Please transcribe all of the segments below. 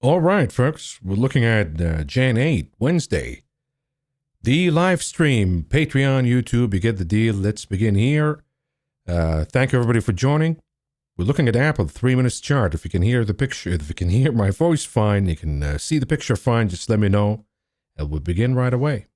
All right, folks, we're looking at Jan 8, Wednesday. The live stream, Patreon, YouTube, you get the deal. Let's begin here. Thank you, everybody, for joining. We're looking at Apple 3 minutes chart. If you can hear the picture, if you can hear my voice fine, you can see the picture fine, just let me know. And we'll begin right away.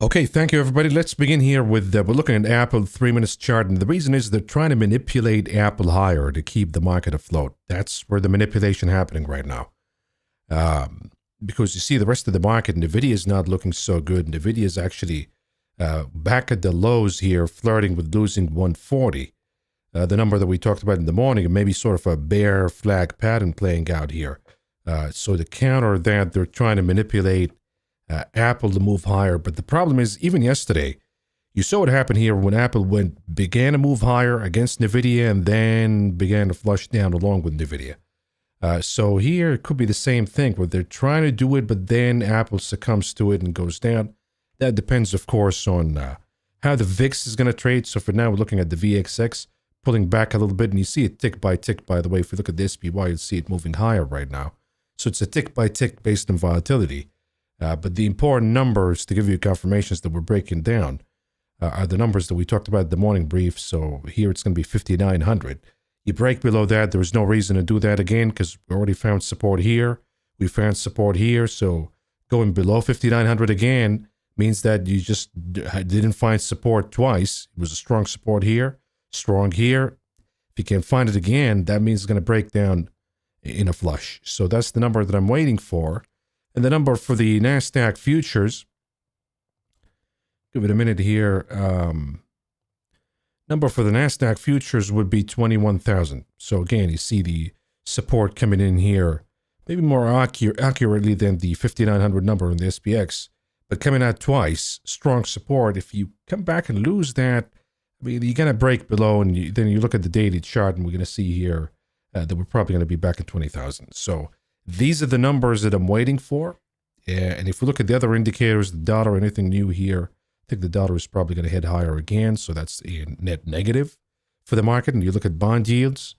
Okay, thank you, everybody. Let's begin here with, we're looking at Apple 3 minutes chart, and the reason is they're trying to manipulate Apple higher to keep the market afloat. That's where the manipulation happening right now. Because you see the rest of the market, NVIDIA is not looking so good. NVIDIA is actually back at the lows here, flirting with losing 140. The number that we talked about in the morning, and maybe sort of a bear flag pattern playing out here. So to counter that, they're trying to manipulate Apple to move higher. But the problem is, even yesterday, you saw what happened here when Apple began to move higher against NVIDIA and then began to flush down along with NVIDIA. So here it could be the same thing where they're trying to do it, but then Apple succumbs to it and goes down. That depends, of course, on how the VIX is going to trade. So for now, we're looking at the VXX pulling back a little bit, and you see it tick by tick, by the way. If you look at the SPY, you'll see it moving higher right now. So it's a tick by tick based on volatility. But the important numbers to give you confirmations that we're breaking down are the numbers that we talked about in the morning brief. So here it's going to be 5,900. You break below that, there's no reason to do that again because we already found support here. We found support here. So going below 5,900 again means that you just didn't find support twice. It was a strong support here, strong here. If you can't find it again, that means it's going to break down in a flush. So that's the number that I'm waiting for. And the number for the NASDAQ futures, give it a minute here. Number for the NASDAQ futures would be 21,000. So again, you see the support coming in here, maybe more accurately than the 5,900 number in the SPX, but coming out twice, strong support. If you come back and lose that, I mean, you're going to break below, and then you look at the daily chart, and we're going to see here that we're probably going to be back at 20,000. So these are the numbers that I'm waiting for. And if we look at the other indicators, the dollar, anything new here, I think the dollar is probably going to head higher again. So that's a net negative for the market. And you look at bond yields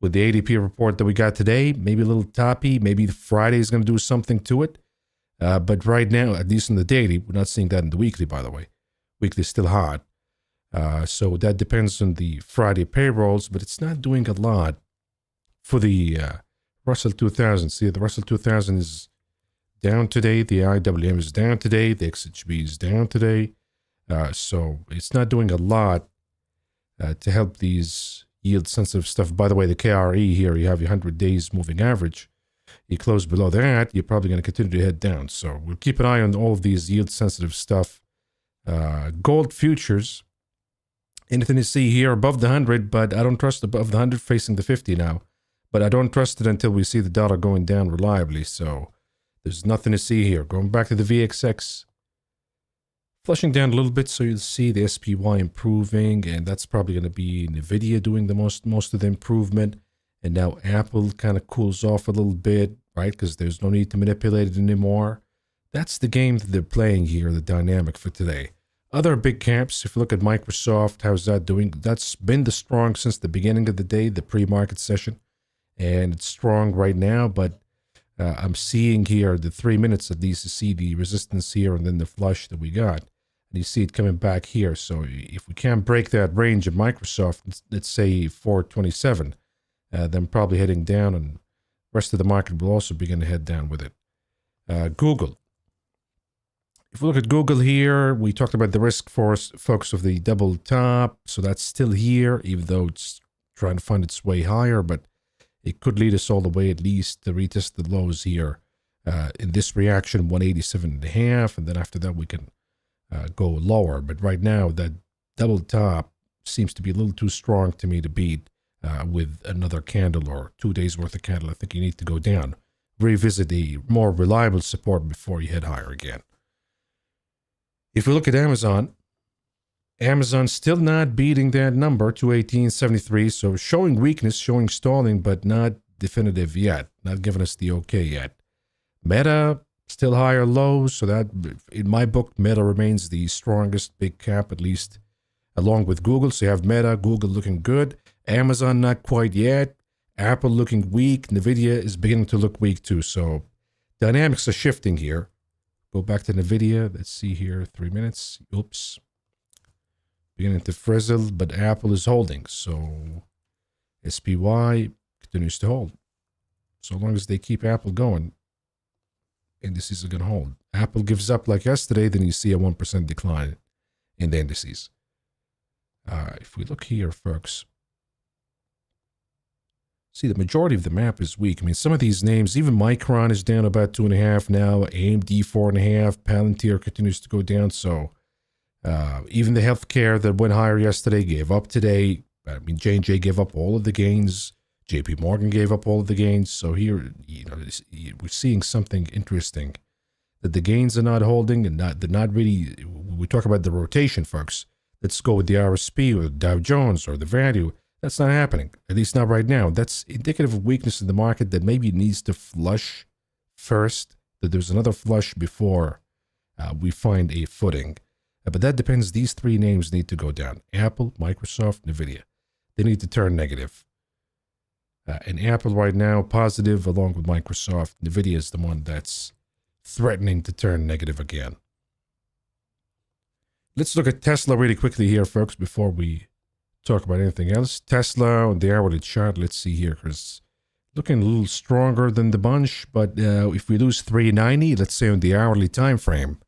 with the ADP report that we got today, maybe a little toppy. Maybe Friday is going to do something to it. But right now, at least in the daily, we're not seeing that in the weekly, by the way. Weekly is still hot. So that depends on the Friday payrolls, but it's not doing a lot for the Russell 2000. See, the Russell 2000 is down today. The IWM is down today. The XHB is down today. So it's not doing a lot to help these yield-sensitive stuff. By the way, the KRE here, you have your 100 days moving average. You close below that, you're probably going to continue to head down. So we'll keep an eye on all of these yield-sensitive stuff. Gold futures, anything you see here above the 100, but I don't trust above the 100 facing the 50 now. But I don't trust it until we see the dollar going down reliably. So there's nothing to see here. Going back to the VXX, flushing down a little bit, so you'll see the SPY improving, and that's probably going to be NVIDIA doing the most of the improvement. And now Apple kind of cools off a little bit, right? Because there's no need to manipulate it anymore. That's the game that they're playing here, the dynamic for today. Other big caps, if you look at Microsoft, how's that doing? That's been the strong since the beginning of the day, the pre-market session. And it's strong right now, but I'm seeing here the 3 minutes at least to see the resistance here and then the flush that we got. And you see it coming back here. So if we can't break that range of Microsoft, let's say 427, then probably heading down, and the rest of the market will also begin to head down with it. Google. If we look at Google here, we talked about the risk force, folks, of the double top. So that's still here, even though it's trying to find its way higher, but it could lead us all the way at least to retest the lows here in this reaction, 187.5, and then after that we can go lower. But right now, that double top seems to be a little too strong to me to beat with another candle or 2 days worth of candle. I think you need to go down, revisit the more reliable support before you head higher again. If we look at Amazon, Amazon still not beating that number, 218.73, so showing weakness, showing stalling, but not definitive yet, not giving us the okay yet. Meta, still higher lows. So that, in my book, Meta remains the strongest big cap, at least along with Google. So you have Meta, Google looking good. Amazon, not quite yet. Apple looking weak. NVIDIA is beginning to look weak too. So dynamics are shifting here. Go back to NVIDIA. Let's see here, 3 minutes. Oops. Beginning to frizzle, but Apple is holding. So SPY continues to hold. So long as they keep Apple going, indices are going to hold. Apple gives up like yesterday, then you see a 1% decline in the indices. If we look here, folks, see, the majority of the map is weak. I mean, some of these names, even Micron is down about 2.5 now. AMD 4.5. Palantir continues to go down. So even the healthcare that went higher yesterday gave up today. I mean, J&J gave up all of the gains. JP Morgan gave up all of the gains. So here, we're seeing something interesting, that the gains are not holding, and they're not really. We talk about the rotation, folks. Let's go with the RSP or the Dow Jones or the value. That's not happening, at least not right now. That's indicative of weakness in the market that maybe needs to flush first, that there's another flush before we find a footing. But that depends. These three names need to go down. Apple, Microsoft, NVIDIA. They need to turn negative. And Apple right now, positive along with Microsoft. NVIDIA is the one that's threatening to turn negative again. Let's look at Tesla really quickly here, folks, before we talk about anything else. Tesla on the hourly chart, let's see here, because looking a little stronger than the bunch, but if we lose 390, let's say on the hourly time frame,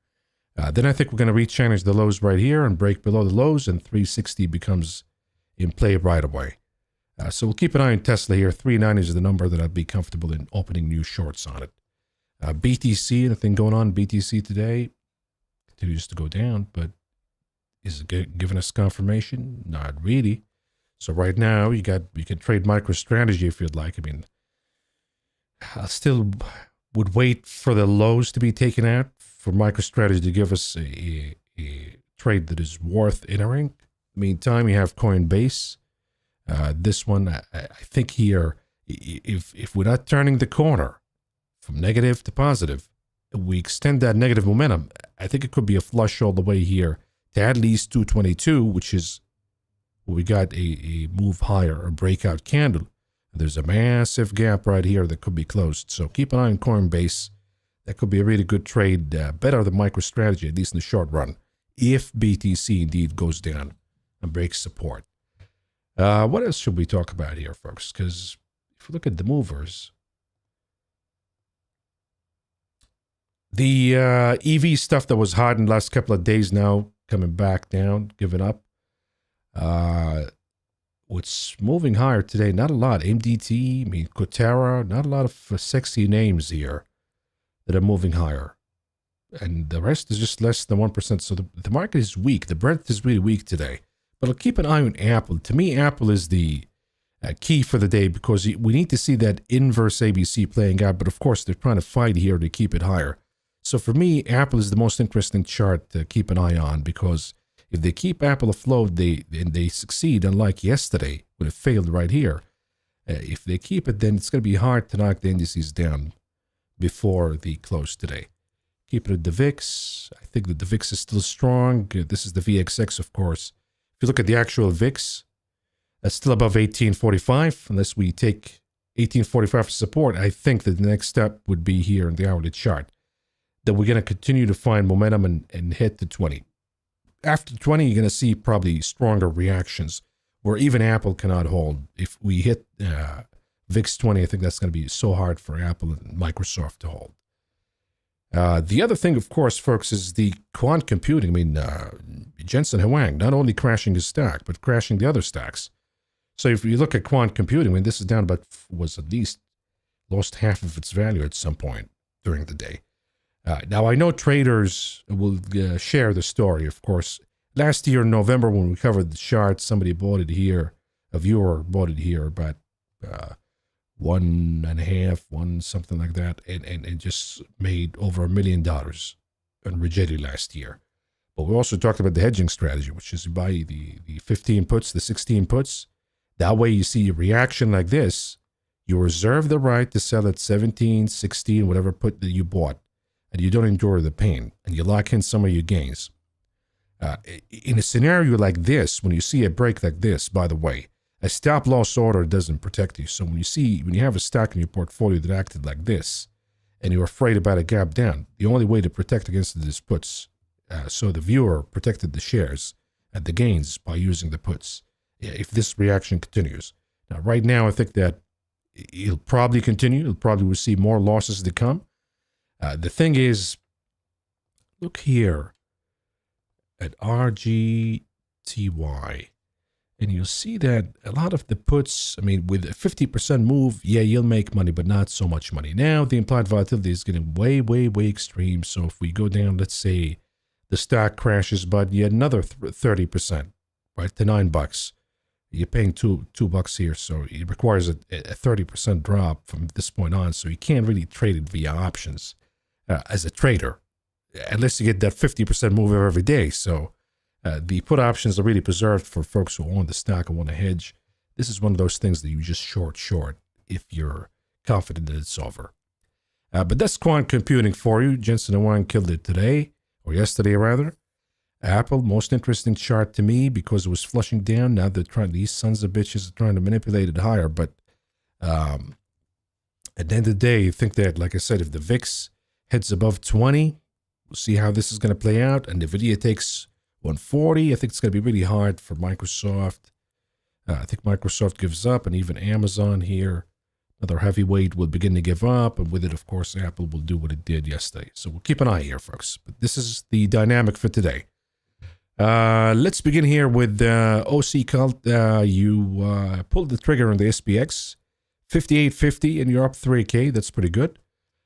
then I think we're going to re-challenge the lows right here and break below the lows, and 360 becomes in play right away. So we'll keep an eye on Tesla here. 390 is the number that I'd be comfortable in opening new shorts on it. BTC, anything going on BTC today? Continues to go down, but is it giving us confirmation? Not really. So right now, you can trade MicroStrategy if you'd like. I mean, I still would wait for the lows to be taken out for MicroStrategy to give us a trade that is worth entering. Meantime, you have Coinbase. This one, I think here, if we're not turning the corner from negative to positive, we extend that negative momentum. I think it could be a flush all the way here to at least 222, which is where we got a move higher, a breakout candle. There's a massive gap right here that could be closed. So keep an eye on Coinbase. That could be a really good trade, better than MicroStrategy, at least in the short run, if BTC indeed goes down and breaks support. What else should we talk about here, folks? Because if you look at the movers, the EV stuff that was hot in the last couple of days now coming back down, giving up. What's moving higher today? Not a lot. MDT, I mean, Coterra, not a lot of sexy names here that are moving higher. And the rest is just less than 1%. So the market is weak. The breadth is really weak today. But I'll keep an eye on Apple. To me, Apple is the key for the day because we need to see that inverse ABC playing out. But of course, they're trying to fight here to keep it higher. So for me, Apple is the most interesting chart to keep an eye on because if they keep Apple afloat, they succeed, unlike yesterday when it failed right here. If they keep it, then it's going to be hard to knock the indices down before the close today. Keep it at the VIX. I think that the VIX is still strong. This is the VXX, of course. If you look at the actual VIX, that's still above 1845. Unless we take 1845 for support, I think that the next step would be here in the hourly chart. That we're going to continue to find momentum and hit to 20. After 20, you're going to see probably stronger reactions where even Apple cannot hold. If we hit VIX 20, I think that's going to be so hard for Apple and Microsoft to hold. The other thing, of course, folks, is the quant computing. I mean, Jensen Huang not only crashing his stack, but crashing the other stacks. So if you look at quant computing, I mean, this is down about, was at least lost half of its value at some point during the day. Now, I know traders will share the story, of course. Last year in November, when we covered the chart, somebody bought it here, a viewer bought it here about 1.5, something like that, and just made over $1 million on Rigetti last year. But we also talked about the hedging strategy, which is you buy the 15 puts, the 16 puts. That way you see a reaction like this, You reserve the right to sell at 17, 16, whatever put that you bought, and you don't endure the pain, and you lock in some of your gains. In a scenario like this, when you see a break like this, by the way, a stop loss order doesn't protect you. So when you have a stock in your portfolio that acted like this, and you're afraid about a gap down, the only way to protect against it is puts. So the viewer protected the shares and the gains by using the puts. If this reaction continues, now right now I think that it'll probably continue. You'll probably see more losses to come. The thing is, look here at RGTY, and you'll see that a lot of the puts, I mean, with a 50% move, yeah, you'll make money, but not so much money. Now, the implied volatility is getting way, way, way extreme. So if we go down, let's say the stock crashes, but yet another 30%, right, to $9. You're paying $2 here, so it requires a 30% drop from this point on. So you can't really trade it via options as a trader, unless you get that 50% move every day. So the put options are really preserved for folks who own the stock and want to hedge. This is one of those things that you just short if you're confident that it's over. But that's quant computing for you. Jensen Huang killed it today, or yesterday rather. Apple, most interesting chart to me because it was flushing down. Now these sons of bitches are trying to manipulate it higher. But at the end of the day, you think that, like I said, if the VIX heads above 20, we'll see how this is going to play out. And NVIDIA takes 140. I think it's going to be really hard for Microsoft. I think Microsoft gives up, and even Amazon here, another heavyweight, will begin to give up. And with it, of course, Apple will do what it did yesterday. So we'll keep an eye here, folks. But this is the dynamic for today. Let's begin here with OC Cult. You pulled the trigger on the SPX, 58.50, and you're up 3K. That's pretty good.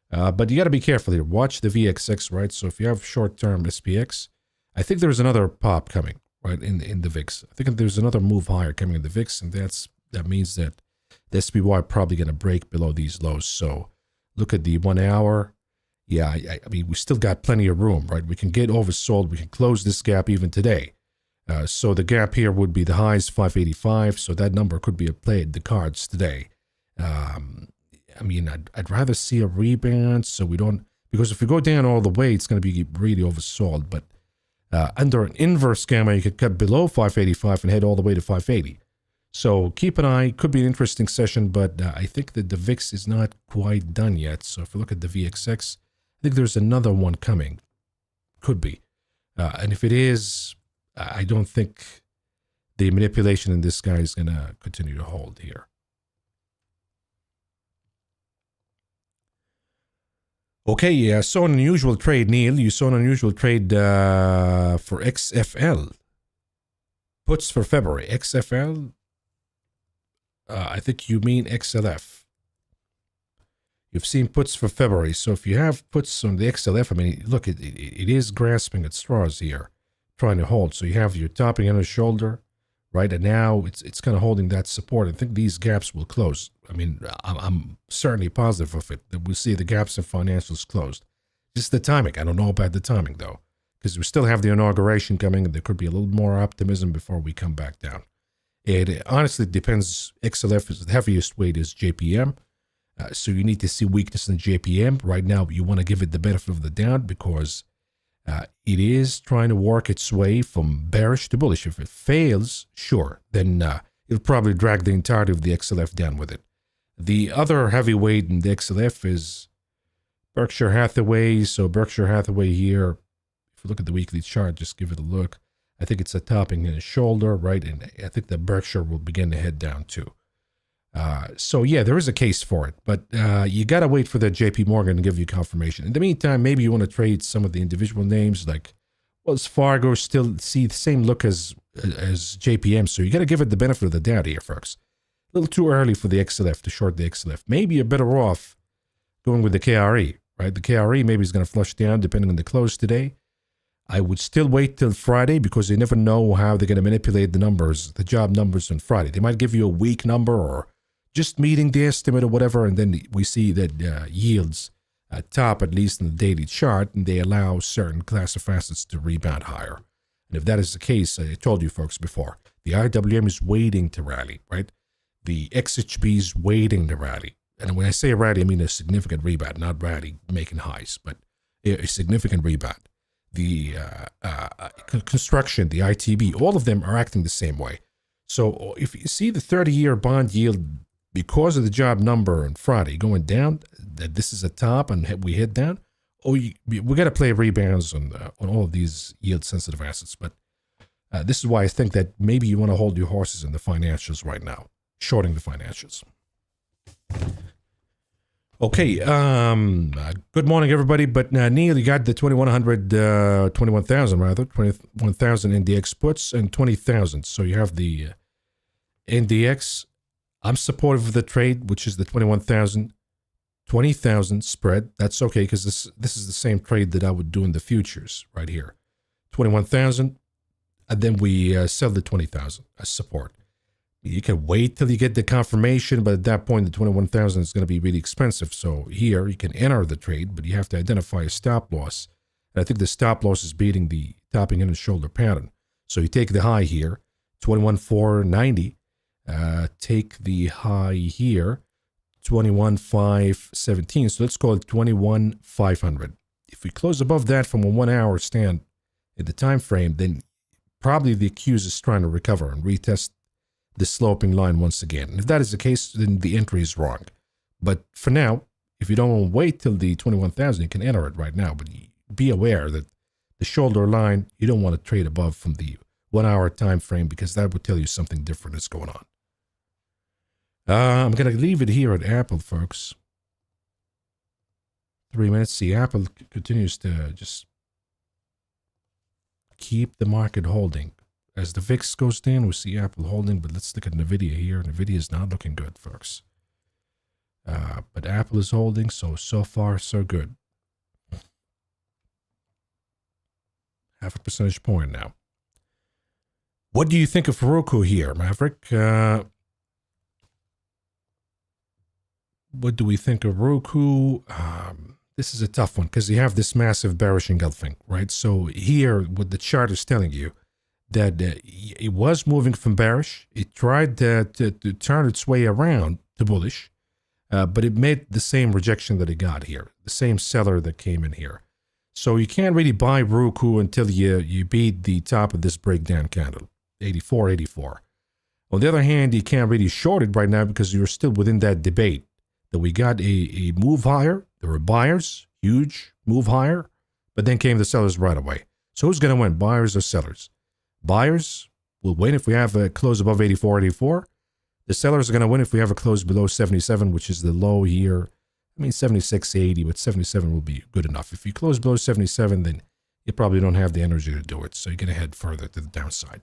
But you got to be careful here. Watch the VXX, right? So if you have short-term SPX, I think there's another pop coming, right, in the VIX. I think there's another move higher coming in the VIX, and that means that the SPY probably going to break below these lows. So look at the 1 hour. Yeah, I mean, we still got plenty of room, right? We can get oversold. We can close this gap even today. So the gap here would be the highs 585. So that number could be a play at the cards today. I mean, I'd rather see a rebound so we don't, because if we go down all the way, it's going to be really oversold. But under an inverse gamma, you could cut below 585 and head all the way to 580. So keep an eye. Could be an interesting session, but I think that the VIX is not quite done yet. So if we look at the VXX, I think there's another one coming. Could be. And if it is, I don't think the manipulation in this guy is going to continue to hold here. Okay, yeah, saw an unusual trade, Neil. You saw an unusual trade for XFL. Puts for February. XFL? I think you mean XLF. You've seen puts for February. So if you have puts on the XLF, I mean, look, it is grasping at straws here, trying to hold. So you have your topping on the shoulder, right? And now it's kind of holding that support. I think these gaps will close. I mean, I'm certainly positive of it, that we'll see the gaps in financials closed. Just the timing. I don't know about the timing, though, because we still have the inauguration coming, and there could be a little more optimism before we come back down. It honestly depends. XLF is the heaviest weight is JPM. So you need to see weakness in JPM. Right now, you want to give it the benefit of the doubt because it is trying to work its way from bearish to bullish. If it fails, sure, then it'll probably drag the entirety of the XLF down with it. The other heavyweight in the XLF is Berkshire Hathaway. So Berkshire Hathaway here, if you look at the weekly chart, just give it a look. I think it's a topping in the shoulder, right? And I think the Berkshire will begin to head down too. So yeah, there is a case for it, but you got to wait for the JP Morgan to give you confirmation. In the meantime, maybe you want to trade some of the individual names like Wells Fargo, still see the same look as JPM. So you got to give it the benefit of the doubt here, folks. A little too early for the XLF to short the XLF. Maybe you're better off going with the KRE, right? The KRE maybe is going to flush down depending on the close today. I would still wait till Friday because you never know how they're going to manipulate the numbers, the job numbers on Friday. They might give you a weak number or just meeting the estimate or whatever, and then we see that yields top, at least in the daily chart, and they allow certain class of assets to rebound higher. And if that is the case, I told you folks before, the IWM is waiting to rally, right? The XHB is waiting to rally. And when I say a rally, I mean a significant rebound, not rally making highs, but a significant rebound. The construction, the ITB, all of them are acting the same way. So if you see the 30-year bond yield, because of the job number on Friday going down, that this is a top and we hit down, we got to play rebounds on all of these yield-sensitive assets. But this is why I think that maybe you want to hold your horses in the financials right now, shorting the financials. Okay, good morning, everybody. But Neil, you got the 21,000 rather, 21,000 NDX puts and 20,000. So you have the NDX. I'm supportive of the trade, which is the 21,000, 20,000 spread. That's okay because this is the same trade that I would do in the futures right here. 21,000, and then we sell the 20,000 as support. You can wait till you get the confirmation, but at that point, the 21,000 is going to be really expensive. So here you can enter the trade, but you have to identify a stop loss. And I think the stop loss is beating the topping in and shoulder pattern. So you take the high here, 21,490. Take the high here, 21,517. So let's call it 21,500. If we close above that from a 1 hour stand in the time frame, then probably the accused is trying to recover and retest the sloping line once again. And if that is the case, then the entry is wrong. But for now, if you don't wait till the 21,000, you can enter it right now. But be aware that the shoulder line, you don't want to trade above from the 1 hour time frame because that would tell you something different is going on. I'm going to leave it here at Apple, folks. 3 minutes. See, Apple continues to just keep the market holding. As the VIX goes down, we see Apple holding, but let's look at NVIDIA here. NVIDIA is not looking good, folks. But Apple is holding, so far, so good. Half a percentage point now. What do you think of Roku here, Maverick? What do we think of Roku? This is a tough one because you have this massive bearish engulfing, right? So here, what the chart is telling you, that it was moving from bearish. It tried to turn its way around to bullish, but it made the same rejection that it got here, the same seller that came in here. So you can't really buy Roku until you beat the top of this breakdown candle, 84.84. On the other hand, you can't really short it right now because you're still within that debate that we got a move higher. There were buyers, huge move higher, but then came the sellers right away. So who's going to win, buyers or sellers? Buyers will win if we have a close above 84.84. The sellers are going to win if we have a close below 77, which is the low here. I mean, 76.80, but 77 will be good enough. If you close below 77, then you probably don't have the energy to do it. So you're going to head further to the downside.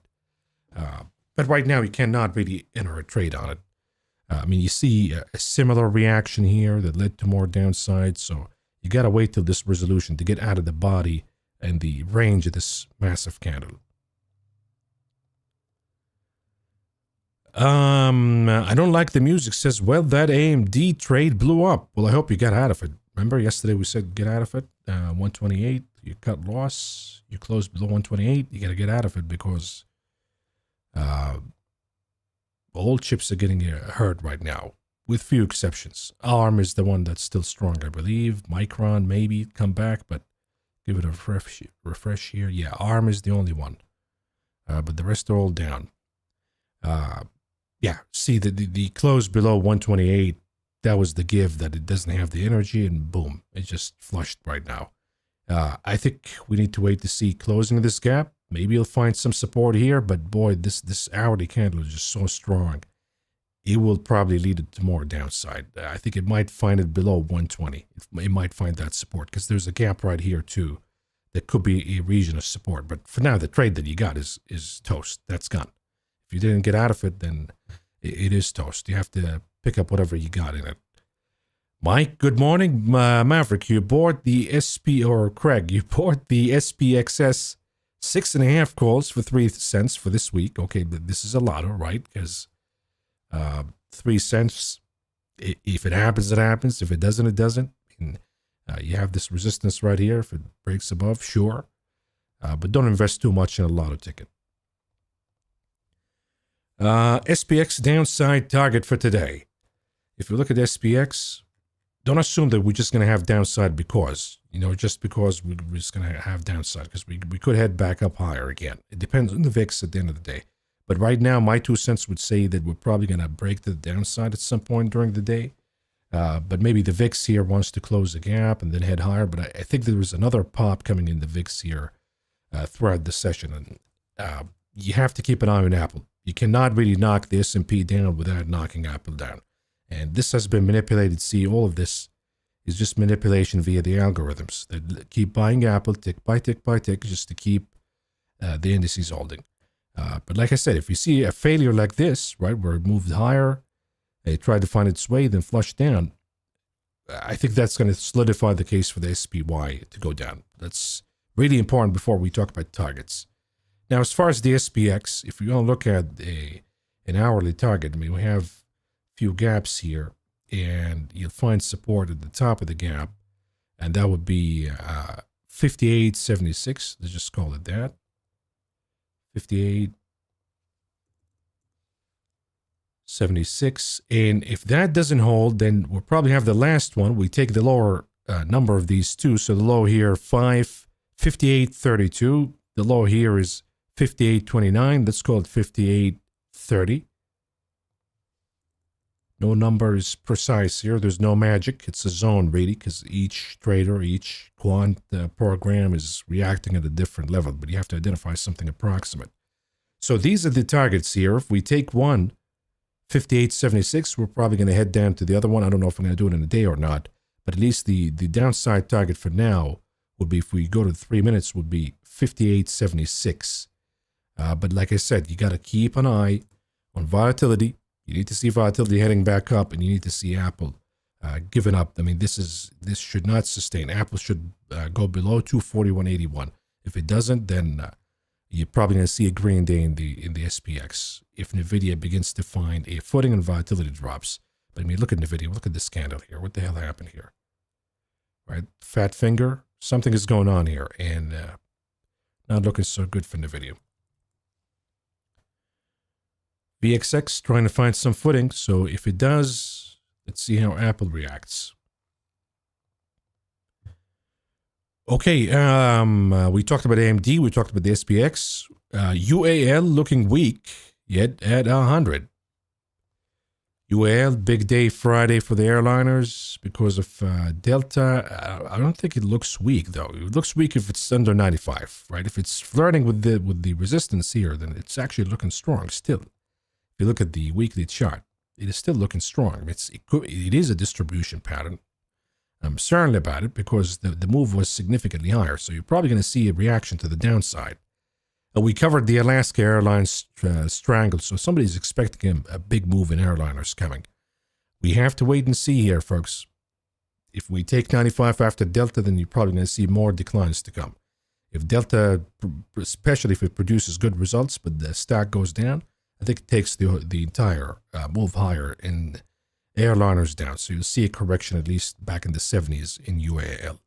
But right now, you cannot really enter a trade on it. I mean, you see a similar reaction here that led to more downside. So you got to wait till this resolution to get out of the body and the range of this massive candle. I don't like the music. Says, well, that AMD trade blew up. Well, I hope you got out of it. Remember yesterday we said get out of it. 128, you cut loss. You close below 128. You got to get out of it because all chips are getting hurt right now, with few exceptions. ARM is the one that's still strong, I believe. Micron maybe come back, but give it a refresh here. Yeah, ARM is the only one, but the rest are all down. Yeah, see the close below 128, that was the give that it doesn't have the energy, and boom, it just flushed right now. I think we need to wait to see closing this gap. Maybe you'll find some support here, but boy, this hourly candle is just so strong. It will probably lead it to more downside. I think it might find it below 120. It might find that support because there's a gap right here too. That could be a region of support. But for now, the trade that you got is toast. That's gone. If you didn't get out of it, then it is toast. You have to pick up whatever you got in it. Mike, good morning. Maverick, you bought the Craig, you bought the SPXS 6.5 calls for 3 cents for this week. Okay, this is a lot, all right? Because 3 cents, if it happens, it happens. If it doesn't, it doesn't. And, you have this resistance right here. If it breaks above, sure. But don't invest too much in a lotto ticket. SPX downside target for today. If you look at SPX, don't assume that we're just going to have downside because, just because we're just going to have downside, because we could head back up higher again. It depends on the VIX at the end of the day. But right now, my 2 cents would say that we're probably going to break the downside at some point during the day. But maybe the VIX here wants to close the gap and then head higher. But I think there was another pop coming in the VIX here throughout the session. And you have to keep an eye on Apple. You cannot really knock the S&P down without knocking Apple down. And this has been manipulated. See, all of this is just manipulation via the algorithms that keep buying Apple tick by tick by tick just to keep the indices holding. But like I said, if you see a failure like this, right, where it moved higher, it tried to find its way, then flushed down, I think that's going to solidify the case for the SPY to go down. That's really important before we talk about targets. Now, as far as the SPX, if you want to look at an hourly target, we have a few gaps here, and you'll find support at the top of the gap, and that would be 58.76. Let's just call it that. 58.76. And if that doesn't hold, then we'll probably have the last one. We take the lower number of these two. So the low here, 58.32. The low here is 58.29. Let's call it 58.30. No number is precise here. There's no magic. It's a zone, really, because each trader, each quant program is reacting at a different level, but you have to identify something approximate. So these are the targets here. If we take one, 58.76, we're probably going to head down to the other one. I don't know if I'm going to do it in a day or not, but at least the downside target for now would be, if we go to 3 minutes, would be 58.76. But like I said, you got to keep an eye on volatility. You need to see volatility heading back up, and you need to see Apple giving up. I mean, this should not sustain. Apple should go below 241.81. If it doesn't, then you're probably going to see a green day in the SPX if NVIDIA begins to find a footing and volatility drops. But I mean, look at NVIDIA. Look at this candle here. What the hell happened here? Right, fat finger. Something is going on here, and not looking so good for NVIDIA. VXX trying to find some footing, so if it does, let's see how Apple reacts. Okay, we talked about AMD, we talked about the SPX. UAL looking weak, yet at 100. UAL, big day Friday for the airliners because of Delta. I don't think it looks weak, though. It looks weak if it's under 95, right? If it's flirting with the resistance here, then it's actually looking strong still. If you look at the weekly chart, it is still looking strong. It is a distribution pattern. I'm concerned about it because the move was significantly higher. So you're probably going to see a reaction to the downside. We covered the Alaska Airlines strangle. So somebody's expecting a big move in airliners coming. We have to wait and see here, folks. If we take 95 after Delta, then you're probably going to see more declines to come. If Delta, especially if it produces good results, but the stock goes down, I think it takes the entire move higher in airliners down. So you'll see a correction at least back in the 70s in UAL.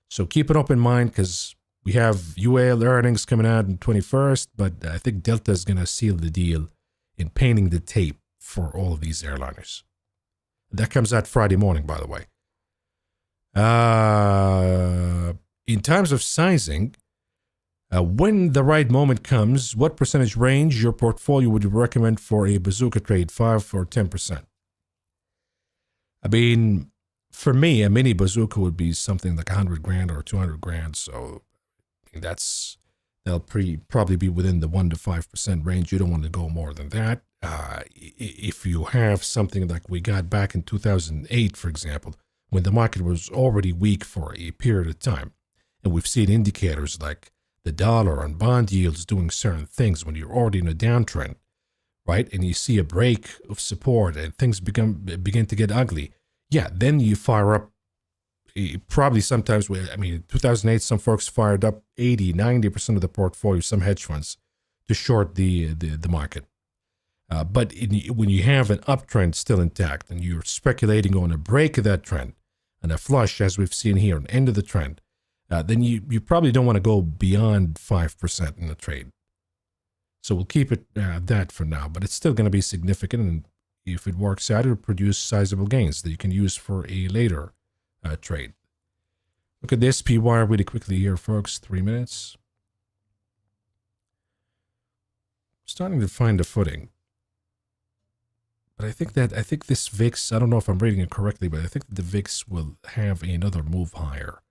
So keep an open mind because we have UAL earnings coming out on 21st, but I think Delta is going to seal the deal in painting the tape for all of these airliners. That comes out Friday morning, by the way. In terms of sizing, when the right moment comes, what percentage range your portfolio would you recommend for a bazooka trade, 5 or 10%? I mean, for me, a mini bazooka would be something like 100 grand or 200 grand. So that'll probably be within the 1 to 5% range. You don't want to go more than that. If you have something like we got back in 2008, for example, when the market was already weak for a period of time, and we've seen indicators like the dollar and bond yields doing certain things when you're already in a downtrend, right? And you see a break of support and things begin to get ugly. Yeah, then you fire up. Probably sometimes, in 2008, some folks fired up 80, 90% of the portfolio, some hedge funds, to short the market. But when you have an uptrend still intact and you're speculating on a break of that trend and a flush, as we've seen here, an end of the trend, then you probably don't want to go beyond 5% in the trade. So we'll keep it that for now, but it's still going to be significant. And if it works out, it'll produce sizable gains that you can use for a later trade. Look at the SPY really quickly here, folks. 3 minutes. Starting to find a footing. But I think this VIX, I don't know if I'm reading it correctly, but I think the VIX will have another move higher.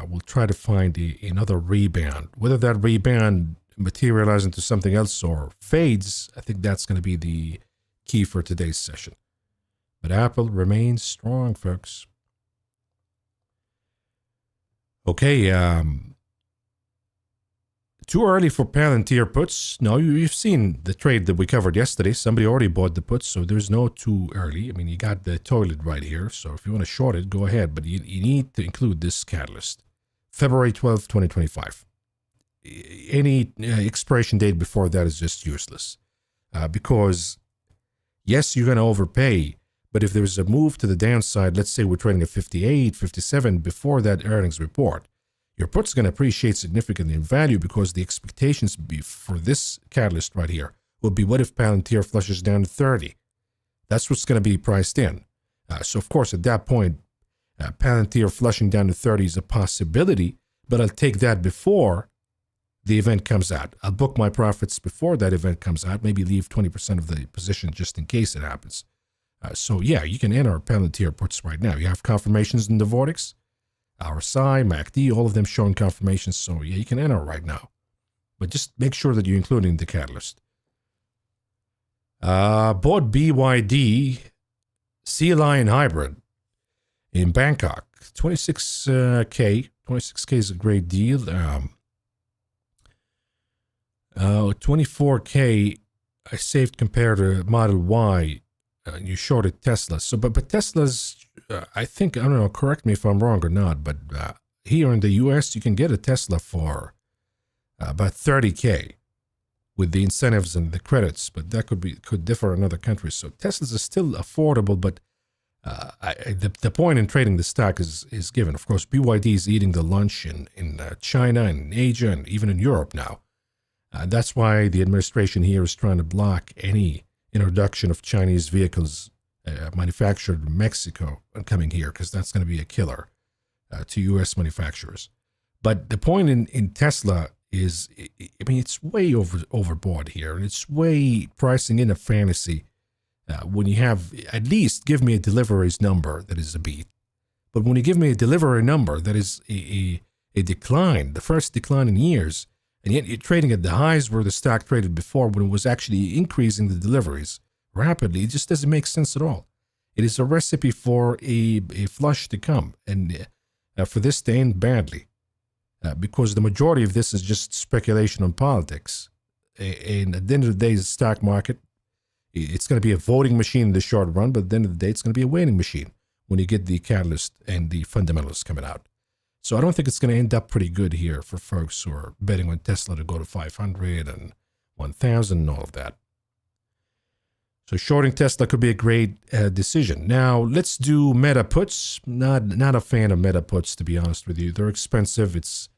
We'll try to find another rebound. Whether that rebound materializes into something else or fades, I think that's going to be the key for today's session. But Apple remains strong, folks. Okay, too early for Palantir puts. No, you've seen the trade that we covered yesterday. Somebody already bought the puts, so there's no too early. I mean, you got the toilet right here, so if you want to short it, go ahead. But you need to include this catalyst. February 12th, 2025. Any expiration date before that is just useless. Because, yes, you're going to overpay, but if there's a move to the downside, let's say we're trading at 58, 57 before that earnings report, your put's going to appreciate significantly in value because the expectations for this catalyst right here will be what if Palantir flushes down to 30? That's what's going to be priced in. So, of course, at that point, Palantir flushing down to 30 is a possibility, but I'll take that before the event comes out. I'll book my profits before that event comes out, maybe leave 20% of the position just in case it happens. So, yeah, you can enter Palantir puts right now. You have confirmations in the Vortex. RSI, MACD, all of them showing confirmations. So, yeah, you can enter right now. But just make sure that you're including the catalyst. Bought BYD Sea Lion Hybrid in Bangkok. 26K. 26K is a great deal. 24K I saved compared to Model Y. You shorted Tesla. So, but Tesla's, I think, I don't know, correct me if I'm wrong or not, but here in the US, you can get a Tesla for about 30K with the incentives and the credits, but that could differ in other countries. So Teslas are still affordable, but the point in trading the stock is given. Of course, BYD is eating the lunch in China and Asia and even in Europe now. That's why the administration here is trying to block any introduction of Chinese vehicles manufactured in Mexico and coming here, because that's going to be a killer to U.S. manufacturers. But the point in Tesla is, I mean, it's way overbought here, and it's way pricing in a fantasy when you have, at least give me a deliveries number that is a beat. But when you give me a delivery number that is a decline, the first decline in years, and yet you're trading at the highs where the stock traded before when it was actually increasing the deliveries rapidly, it just doesn't make sense at all. It is a recipe for a flush to come, and for this to end badly, because the majority of this is just speculation on politics. And at the end of the day, the stock market, it's going to be a voting machine in the short run, but at the end of the day, it's going to be a waiting machine when you get the catalyst and the fundamentals coming out. So I don't think it's going to end up pretty good here for folks who are betting on Tesla to go to 500 and 1,000 and all of that. So shorting Tesla could be a great decision. Now, let's do Meta puts. Not a fan of Meta puts, to be honest with you. They're expensive. It's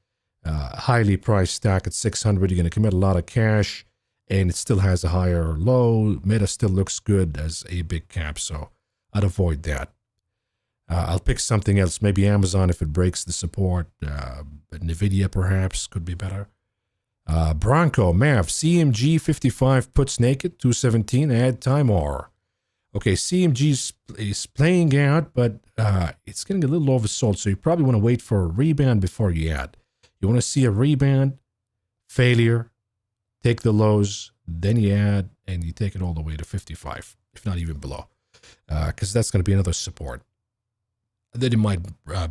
highly priced stock at 600. You're going to commit a lot of cash, and it still has a higher low. Meta still looks good as a big cap, so I'd avoid that. I'll pick something else, maybe Amazon if it breaks the support. NVIDIA perhaps could be better. Bronco, MAV, CMG 55 puts naked, 217, add time or. Okay, CMG is playing out, but it's getting a little oversold, so you probably want to wait for a rebound before you add. You want to see a rebound, failure, take the lows, then you add, and you take it all the way to 55, if not even below, because that's going to be another support. Then it might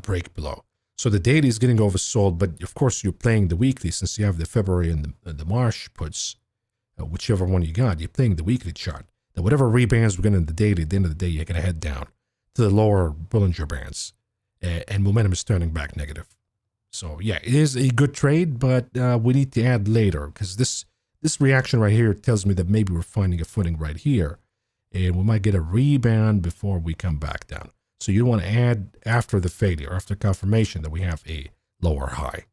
break below. So the daily is getting oversold, but of course you're playing the weekly since you have the February and the March puts, whichever one you got, you're playing the weekly chart. Now whatever rebounds we're getting in the daily, at the end of the day, you're going to head down to the lower Bollinger Bands, and momentum is turning back negative. So yeah, it is a good trade, but we need to add later, because this reaction right here tells me that maybe we're finding a footing right here, and we might get a rebound before we come back down. So you want to add after the failure, after confirmation that we have a lower high.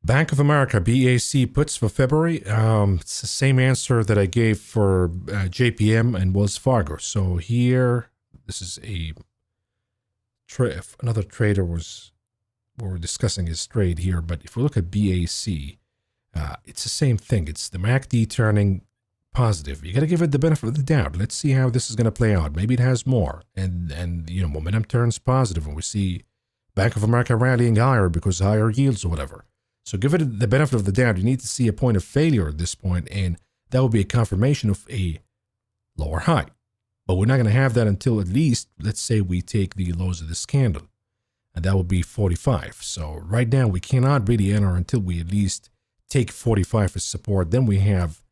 Bank of America, BAC puts for February. It's the same answer that I gave for JPM and Wells Fargo. So here, this is another trader we're discussing his trade here. But if we look at BAC, it's the same thing. It's the MACD turning positive. You got to give it the benefit of the doubt. Let's see how this is going to play out. Maybe it has more, and momentum turns positive, and we see Bank of America rallying higher because higher yields or whatever. So give it the benefit of the doubt. You need to see a point of failure at this point, and that will be a confirmation of a lower high. But we're not going to have that until at least, let's say we take the lows of this candle, and that will be 45. So right now we cannot really enter until we at least take 45 as support. Then we have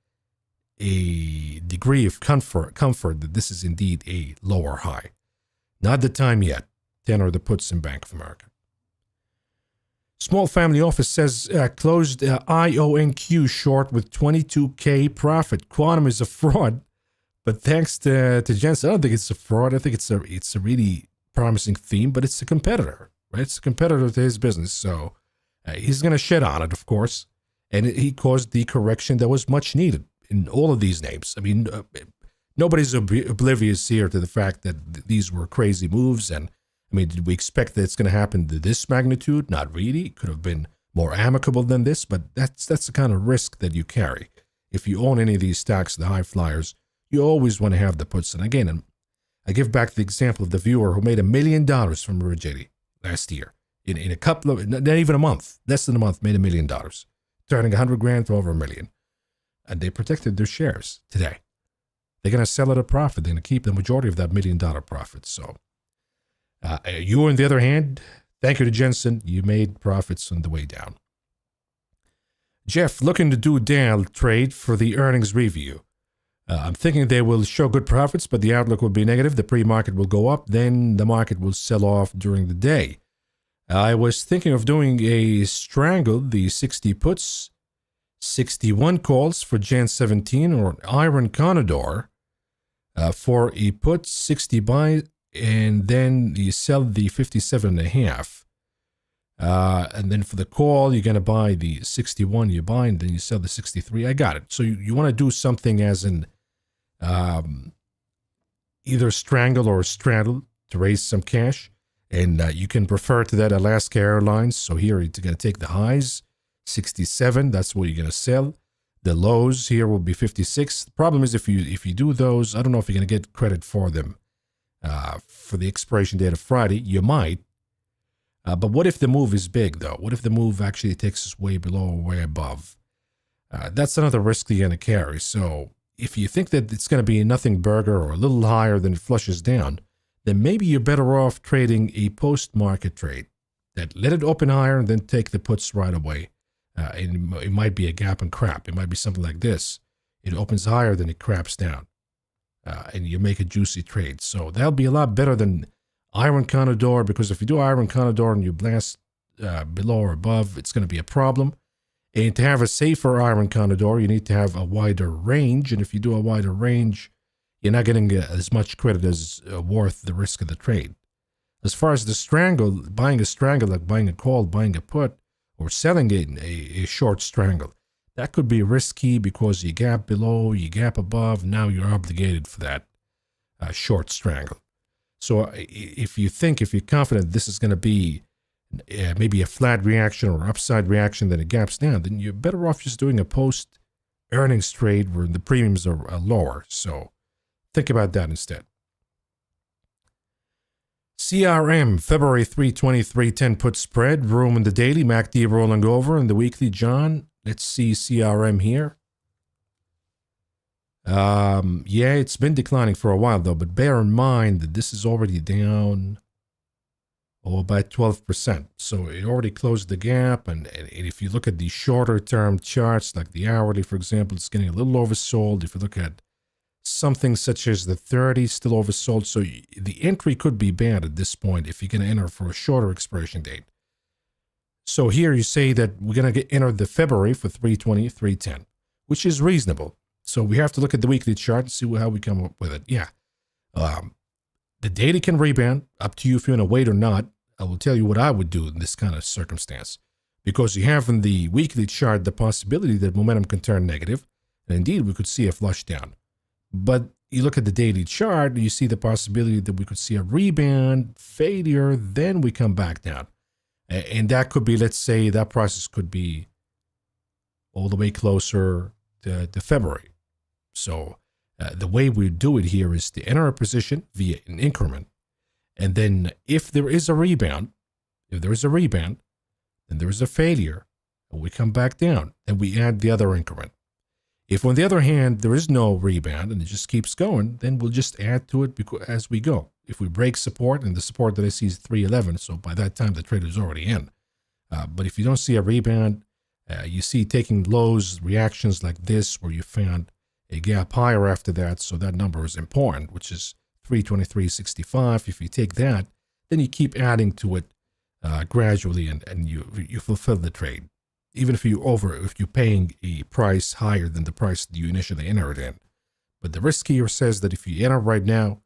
a degree of comfort that this is indeed a lower high. Not the time yet to enter the puts in Bank of America. Small family office says closed IONQ short with 22K profit. Quantum is a fraud, but thanks to Jensen, I don't think it's a fraud. I think it's a really promising theme, but it's a competitor, right? It's a competitor to his business, so he's going to shed on it, of course, and he caused the correction that was much needed in all of these names. I mean, nobody's oblivious here to the fact that these were crazy moves. And I mean, did we expect that it's going to happen to this magnitude? Not really. It could have been more amicable than this, but that's the kind of risk that you carry. If you own any of these stocks, the high flyers, you always want to have the puts. And again, I give back the example of the viewer who made $1 million from Rigetti last year. In a couple of, not even a month, less than a month, made $1 million, turning 100 grand to over $1 million. And they protected their shares today. They're going to sell at a profit. They're going to keep the majority of that $1 million profit. So you, on the other hand, thank you to Jensen, you made profits on the way down. Jeff, looking to do Dell trade for the earnings review. I'm thinking they will show good profits, but the outlook will be negative. The pre-market will go up, then the market will sell off during the day. I was thinking of doing a strangle, the 60 puts, 61 calls for Jan 17, or Iron Condor for a put, 60 buy, and then you sell the 57.5. And then for the call, you're going to buy the 61 you buy, and then you sell the 63. I got it. So you want to do something as in either strangle or straddle to raise some cash. And you can refer to that Alaska Airlines. So here you're going to take the highs, 67, that's what you're going to sell. The lows here will be 56. The problem is if you do those, I don't know if you're going to get credit for them for the expiration date of Friday. You might. But what if the move is big, though? What if the move actually takes us way below or way above? That's another risk you're going to carry. So if you think that it's going to be a nothing burger or a little higher than it flushes down, then maybe you're better off trading a post-market trade. That let it open higher and then take the puts right away. And it might be a gap and crap. It might be something like this. It opens higher than it craps down. And you make a juicy trade. So that'll be a lot better than Iron Condor, because if you do Iron Condor and you blast below or above, it's going to be a problem. And to have a safer Iron Condor, you need to have a wider range. And if you do a wider range, you're not getting as much credit as worth the risk of the trade. As far as the strangle, buying a strangle, like buying a call, buying a put, or selling a short strangle, that could be risky because you gap below, you gap above, now you're obligated for that short strangle. So if you're confident this is going to be maybe a flat reaction or upside reaction, then it gaps down, then you're better off just doing a post-earnings trade where the premiums are lower. So think about that instead. CRM, February 3/23, 10 put spread, room in the daily, MACD rolling over in the weekly. John, let's see CRM here. Yeah, it's been declining for a while though, but bear in mind that this is already down about 12%. So it already closed the gap, and if you look at the shorter term charts, like the hourly, for example, it's getting a little oversold. If you look at something such as the 30, still oversold. So the entry could be bad at this point if you're going to enter for a shorter expiration date. So here you say that we're going to enter the February for 320, 310, which is reasonable. So we have to look at the weekly chart and see how we come up with it. Yeah. The data can rebound. Up to you if you want to wait or not. I will tell you what I would do in this kind of circumstance. because you have in the weekly chart the possibility that momentum can turn negative, and indeed we could see a flush down. But you look at the daily chart, you see the possibility that we could see a rebound, failure, then we come back down. And that could be, let's say, that process could be all the way closer to February. So the way we do it here is to enter a position via an increment. And then if there is a rebound, then there is a failure, and we come back down, and we add the other increment. If, on the other hand, there is no rebound and it just keeps going, then we'll just add to it as we go. If we break support, and the support that I see is 311, so by that time the trade is already in. But if you don't see a rebound, you see taking lows, reactions like this, where you found a gap higher after that, so that number is important, which is 323.65. If you take that, then you keep adding to it gradually, and you fulfill the trade. Even if you're paying a price higher than the price that you initially entered in. But the risk here says that if you enter right now,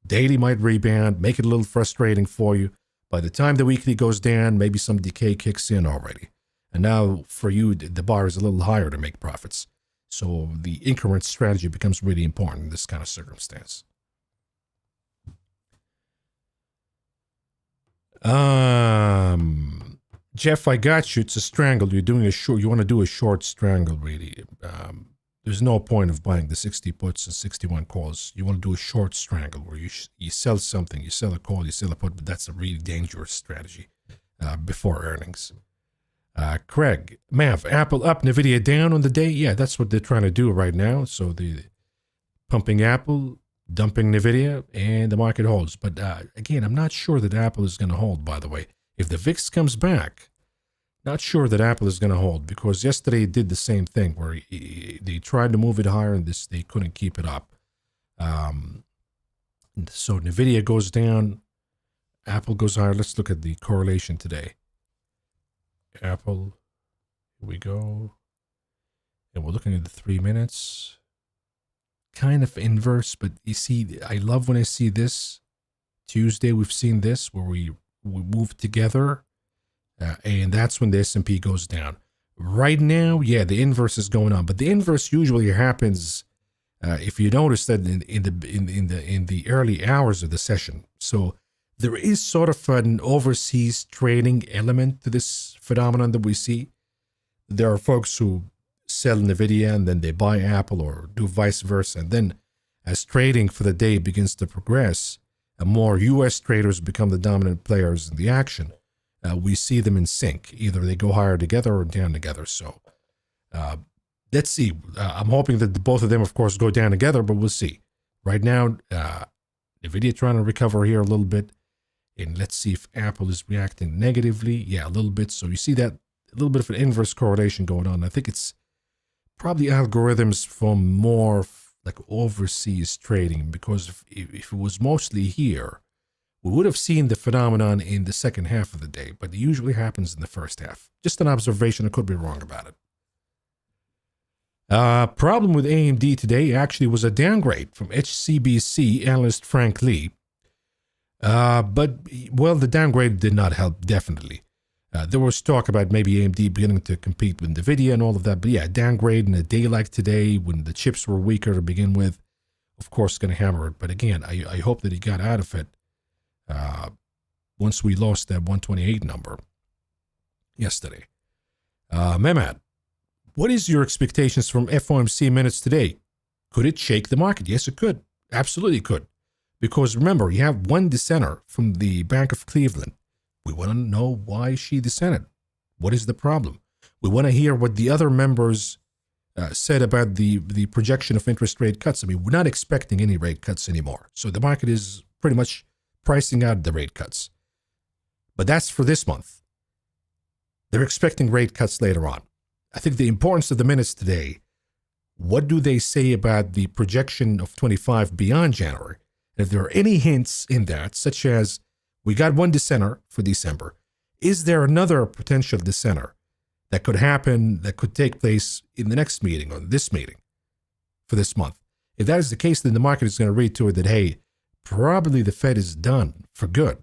daily might rebound, make it a little frustrating for you. By the time the weekly goes down, maybe some decay kicks in already. And now for you, the bar is a little higher to make profits. So the increment strategy becomes really important in this kind of circumstance. Jeff, I got you. It's a strangle. You're doing a short. You want to do a short strangle, really. There's no point of buying the 60 puts and 61 calls. You want to do a short strangle where you sell something, you sell a call, you sell a put, but that's a really dangerous strategy before earnings. Craig, Mav, Apple up, Nvidia down on the day. Yeah, that's what they're trying to do right now. So the pumping Apple, dumping Nvidia, and the market holds. But again, I'm not sure that Apple is going to hold, by the way. If the VIX comes back, not sure that Apple is going to hold, because yesterday it did the same thing where they tried to move it higher and they couldn't keep it up. So Nvidia goes down, Apple goes higher. Let's look at the correlation today. Apple, here we go. And we're looking at the 3 minutes. Kind of inverse, but you see, I love when I see this. Tuesday, we've seen this where we move together, and that's when the S&P goes down. Right now, yeah, the inverse is going on, but the inverse usually happens if you notice that in the early hours of the session. So there is sort of an overseas trading element to this phenomenon that we see. There are folks who sell Nvidia and then they buy Apple, or do vice versa, and then as trading for the day begins to progress, more U.S. traders become the dominant players in the action. We see them in sync. Either they go higher together or down together. So let's see. I'm hoping that both of them, of course, go down together, but we'll see. Right now, Nvidia trying to recover here a little bit. And let's see if Apple is reacting negatively. Yeah, a little bit. So you see that a little bit of an inverse correlation going on. I think it's probably algorithms from more like overseas trading, because if it was mostly here, we would have seen the phenomenon in the second half of the day, but it usually happens in the first half. Just an observation. I could be wrong about it. Problem with AMD today actually was a downgrade from HCBC analyst Frank Lee. But, well, the downgrade did not help, definitely. There was talk about maybe AMD beginning to compete with NVIDIA and all of that. But yeah, downgrade in a day like today when the chips were weaker to begin with, of course, going to hammer it. But again, I hope that he got out of it once we lost that 128 number yesterday. Mehmet, what is your expectations from FOMC minutes today? Could it shake the market? Yes, it could. Absolutely could. Because remember, you have one dissenter from the Bank of Cleveland. We want to know why she dissented. What is the problem? We want to hear what the other members said about the projection of interest rate cuts. I mean, we're not expecting any rate cuts anymore. So the market is pretty much pricing out the rate cuts. But that's for this month. They're expecting rate cuts later on. I think the importance of the minutes today, what do they say about the projection of 25 beyond January? And if there are any hints in that, such as we got one dissenter for December, is there another potential dissenter that could happen, that could take place in the next meeting or this meeting for this month? If that is the case, then the market is going to read to it that, hey, probably the Fed is done for good,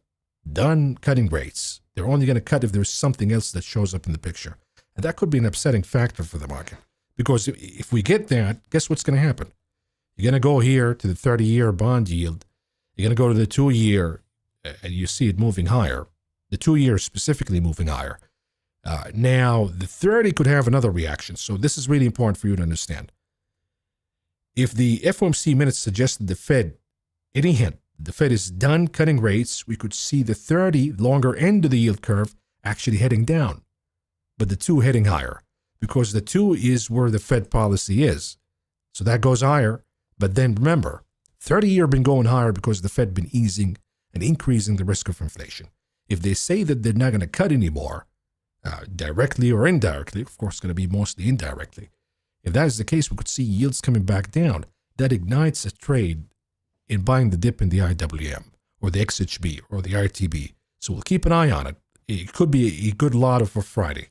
done cutting rates. They're only going to cut if there's something else that shows up in the picture. And that could be an upsetting factor for the market. Because if we get that, guess what's going to happen? You're going to go here to the 30-year bond yield. You're going to go to the 2-year, and you see it moving higher. The 2-year specifically moving higher. Now, the 30 could have another reaction. So this is really important for you to understand. If the FOMC minutes suggested the Fed, any hint, the Fed is done cutting rates, we could see the 30 longer end of the yield curve actually heading down, but the 2 heading higher, because the 2 is where the Fed policy is. So that goes higher. But then remember, 30-year been going higher because the Fed been easing and increasing the risk of inflation. If they say that they're not going to cut anymore, directly or indirectly, of course, it's going to be mostly indirectly. If that is the case, we could see yields coming back down. That ignites a trade in buying the dip in the IWM or the XHB or the RTB. So we'll keep an eye on it. It could be a good lot for Friday.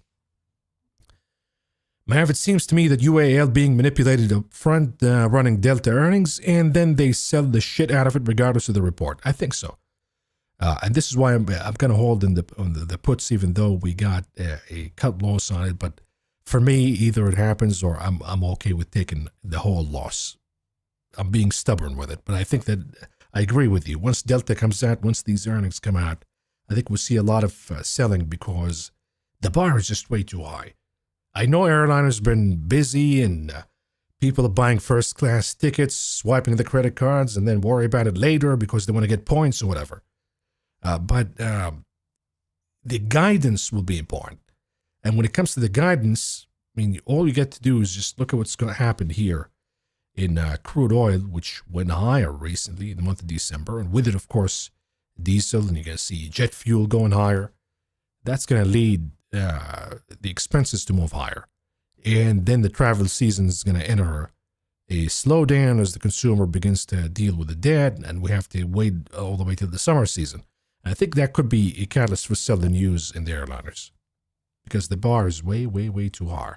Mav, it seems to me that UAL being manipulated up front, running Delta earnings, and then they sell the shit out of it regardless of the report. I think so. And this is why I'm going to hold in the puts, even though we got a cut loss on it. But for me, either it happens or I'm okay with taking the whole loss. I'm being stubborn with it. But I think that I agree with you. Once Delta comes out, once these earnings come out, I think we'll see a lot of selling because the bar is just way too high. I know airliners have been busy and people are buying first-class tickets, swiping the credit cards, and then worry about it later because they want to get points or whatever. But the guidance will be important. And when it comes to the guidance, I mean, all you get to do is just look at what's going to happen here in crude oil, which went higher recently in the month of December. And with it, of course, diesel, and you're going to see jet fuel going higher. That's going to lead the expenses to move higher. And then the travel season is going to enter a slowdown as the consumer begins to deal with the debt, and we have to wait all the way till the summer season. And I think that could be a catalyst for selling news in the airliners because the bar is way, way, way too high.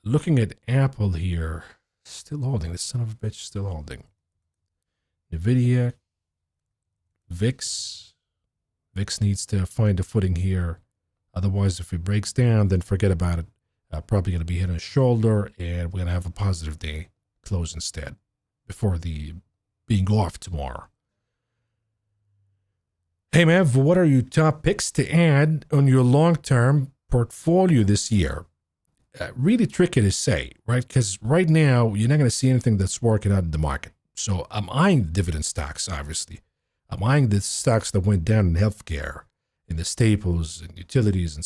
Looking at Apple here, still holding. The son of a bitch still holding. NVIDIA, VIX. VIX needs to find a footing here. Otherwise, if it breaks down, then forget about it. Probably going to be hitting a shoulder, and we're going to have a positive day close instead before the being off tomorrow. Hey, Mav, what are your top picks to add on your long-term portfolio this year? Really tricky to say, right? Because right now, you're not going to see anything that's working out in the market. So I'm eyeing the dividend stocks, obviously. I'm eyeing the stocks that went down in healthcare, in the staples and utilities. And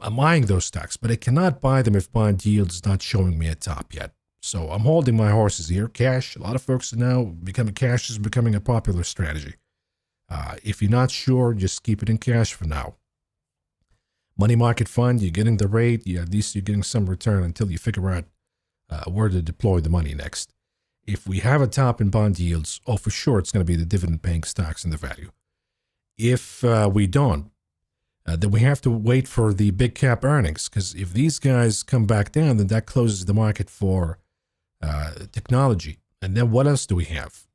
I'm eyeing those stocks, but I cannot buy them if bond yield is not showing me a top yet. So I'm holding my horses here. Cash, a lot of folks are now cash is becoming a popular strategy. If you're not sure, just keep it in cash for now. Money market fund, you're getting the rate. At least you're getting some return until you figure out where to deploy the money next. If we have a top in bond yields, for sure it's going to be the dividend-paying stocks in the value. If we don't, then we have to wait for the big cap earnings, because if these guys come back down, then that closes the market for technology. And then what else do we have?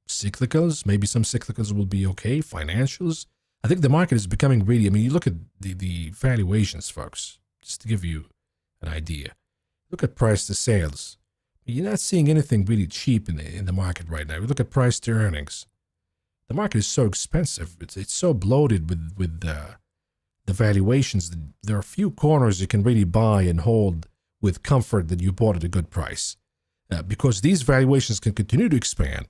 Cyclicals, maybe some cyclicals will be okay. Financials. I think the market is becoming really, you look at the valuations, folks, just to give you an idea. Look at price to sales. You're not seeing anything really cheap in the market right now. You look at price to earnings. The market is so expensive. It's so bloated with the valuations. There are few corners you can really buy and hold with comfort that you bought at a good price. Because these valuations can continue to expand.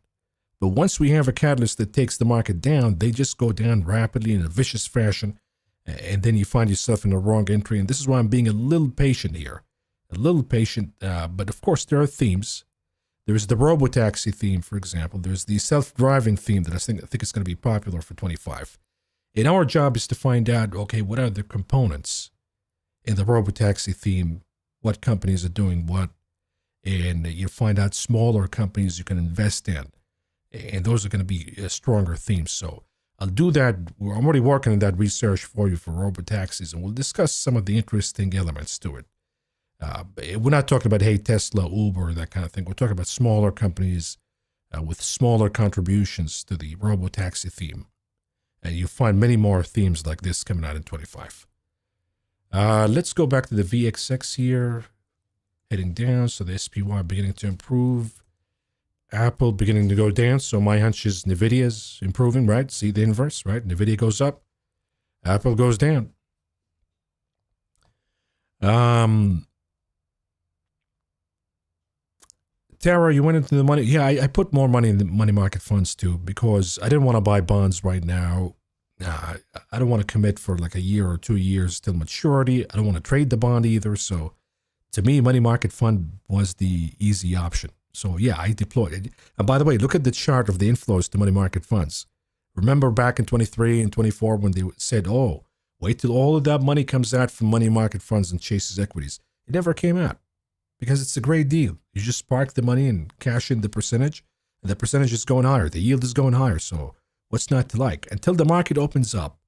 But once we have a catalyst that takes the market down, they just go down rapidly in a vicious fashion. And then you find yourself in a wrong entry. And this is why I'm being a little patient here. A little patient. But of course, there are themes. There's the robotaxi theme, for example. There's the self-driving theme that I think is going to be popular for 25. And our job is to find out, okay, what are the components in the robotaxi theme? What companies are doing what? And you find out smaller companies you can invest in. And those are going to be stronger themes. So I'll do that. I'm already working on that research for you for robotaxis, and we'll discuss some of the interesting elements to it. We're not talking about, hey, Tesla, Uber, that kind of thing. We're talking about smaller companies with smaller contributions to the robotaxi theme. And you find many more themes like this coming out in 25. Let's go back to the VXX here. Heading down, so the SPY beginning to improve. Apple beginning to go down, so my hunch is NVIDIA's improving, right? See the inverse, right? NVIDIA goes up, Apple goes down. Tara, you went into the money. Yeah, I put more money in the money market funds too because I didn't want to buy bonds right now. I don't want to commit for like a year or 2 years till maturity. I don't want to trade the bond either. So to me, money market fund was the easy option. So yeah, I deployed it. And by the way, look at the chart of the inflows to money market funds. Remember back in 23 and 24 when they said, oh, wait till all of that money comes out from money market funds and chases equities. It never came out because it's a great deal. You just park the money and cash in the percentage, and the percentage is going higher. The yield is going higher. So what's not to like? Until the market opens up,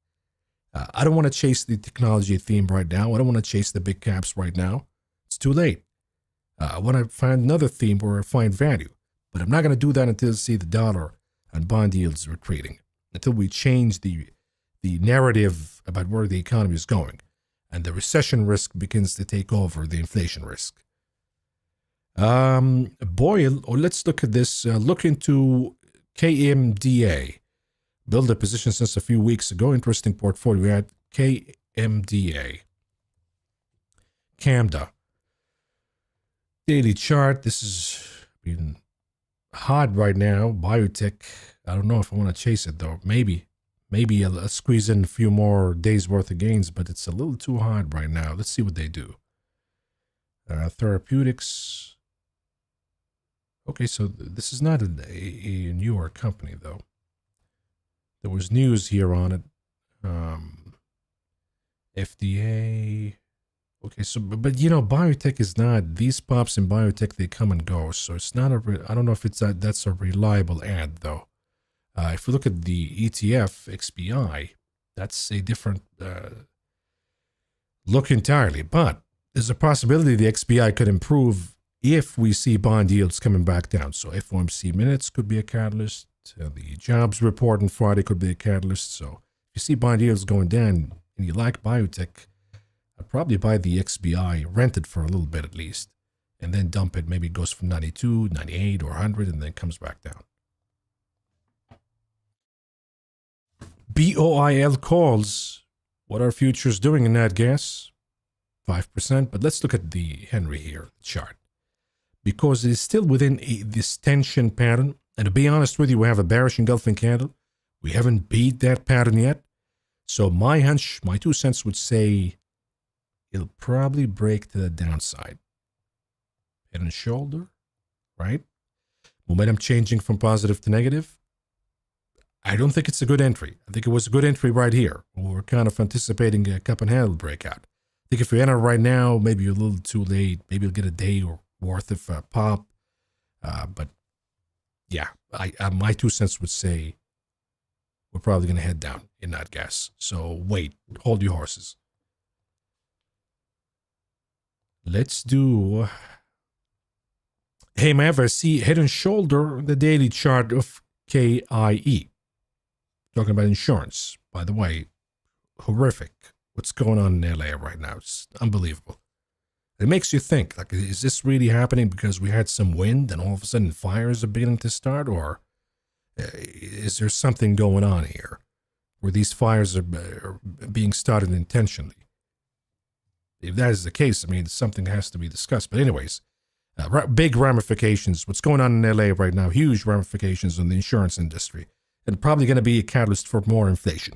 I don't want to chase the technology theme right now. I don't want to chase the big caps right now. It's too late. I want to find another theme where I find value. But I'm not going to do that until I see the dollar and bond yields retreating. Until we change the narrative about where the economy is going. And the recession risk begins to take over the inflation risk. Let's look at this. Look into KMDA. Build a position since a few weeks ago. Interesting portfolio at KMDA. CAMDA. Daily chart. This is been hot right now. Biotech. I don't know if I want to chase it though. Maybe I'll squeeze in a few more days worth of gains, but it's a little too hot right now. Let's see what they do. Therapeutics. Okay, so this is not a newer company though. There was news here on it. FDA. Okay, so, but you know, biotech is not, these pops in biotech, they come and go. So it's not I don't know if that's a reliable ad though. If we look at the ETF, XBI, that's a different look entirely. But there's a possibility the XBI could improve if we see bond yields coming back down. So FOMC minutes could be a catalyst. The jobs report on Friday could be a catalyst. So if you see bond yields going down and you like biotech, I'd probably buy the XBI, rent it for a little bit at least, and then dump it. Maybe it goes from 92, 98, or 100, and then comes back down. BOIL calls. What are futures doing in that gas? 5%. But let's look at the Henry here chart. Because it is still within this tension pattern. And to be honest with you, we have a bearish engulfing candle. We haven't beat that pattern yet. So my hunch, my 2 cents would say it'll probably break to the downside. Head and shoulder, right? Momentum changing from positive to negative. I don't think it's a good entry. I think it was a good entry right here. We're kind of anticipating a cup and handle breakout. I think if you enter right now, maybe you're a little too late. Maybe you'll get a day or worth of pop. But yeah, my 2 cents would say we're probably going to head down in that gas. So wait, hold your horses. Let's do. Hey, Mav, I see head and shoulder the daily chart of KIE. Talking about insurance, by the way, horrific. What's going on in LA right now? It's unbelievable. It makes you think, like, is this really happening because we had some wind and all of a sudden fires are beginning to start? Or is there something going on here where these fires are being started intentionally? If that is the case, I mean, something has to be discussed. But anyways, big ramifications. What's going on in LA right now, huge ramifications in the insurance industry. And probably going to be a catalyst for more inflation.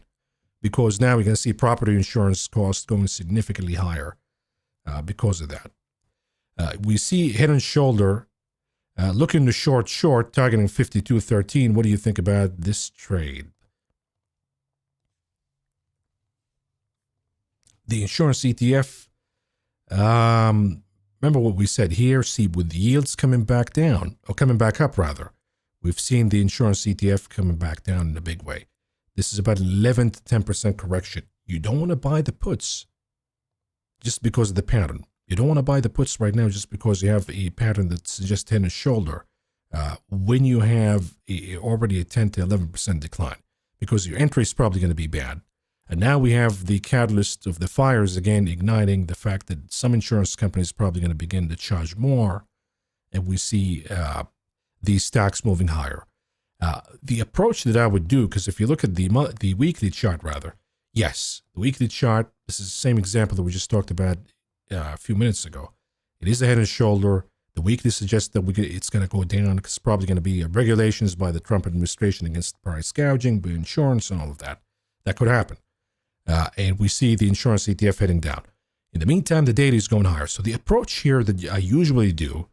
Because now we're going to see property insurance costs going significantly higher because of that. We see head and shoulder, looking to short, targeting 52.13. What do you think about this trade? The insurance ETF, remember what we said here, see with yields coming back down, or coming back up rather. We've seen the insurance ETF coming back down in a big way. This is about 11 to 10% correction. You don't want to buy the puts just because of the pattern. You don't want to buy the puts right now just because you have a pattern that suggests head and shoulder when you have already a 10 to 11% decline. because your entry is probably going to be bad. And now we have the catalyst of the fires again igniting the fact that some insurance companies are probably going to begin to charge more, and we see these stocks moving higher. The approach that I would do, because if you look at the weekly chart, rather, yes, the weekly chart, this is the same example that we just talked about a few minutes ago. It is a head and shoulder. The weekly suggests that it's going to go down because it's probably going to be regulations by the Trump administration against price gouging, by insurance, and all of that. That could happen. And we see the insurance ETF heading down. In the meantime, the data is going higher. So the approach here that I usually do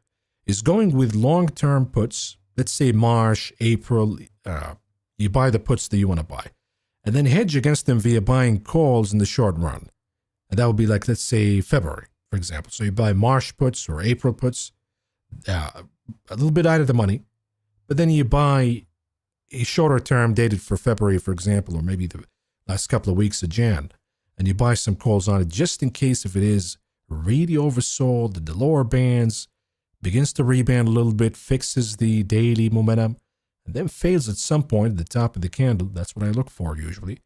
is going with long-term puts. Let's say March, April, you buy the puts that you want to buy. And then hedge against them via buying calls in the short run. And that would be like, let's say, February, for example. So you buy March puts or April puts, a little bit out of the money. But then you buy a shorter term dated for February, for example, or maybe the last couple of weeks of Jan. And you buy some calls on it just in case if it is really oversold at the lower bands, begins to rebound a little bit, fixes the daily momentum, and then fails at some point at the top of the candle. That's what I look for usually.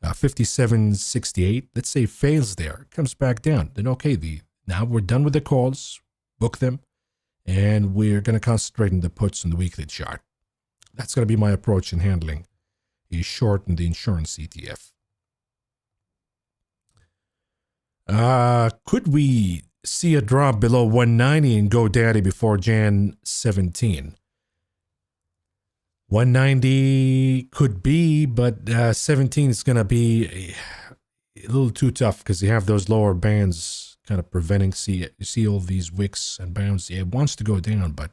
57.68, let's say fails there, comes back down. Then okay, now we're done with the calls, book them, and we're going to concentrate on the puts on the weekly chart. That's going to be my approach in handling a short in the insurance ETF. Could we see a drop below 190 and GoDaddy before Jan 17? 190 could be, but 17 is going to be a little too tough because you have those lower bands kind of preventing. You see all these wicks and bounds. It wants to go down, but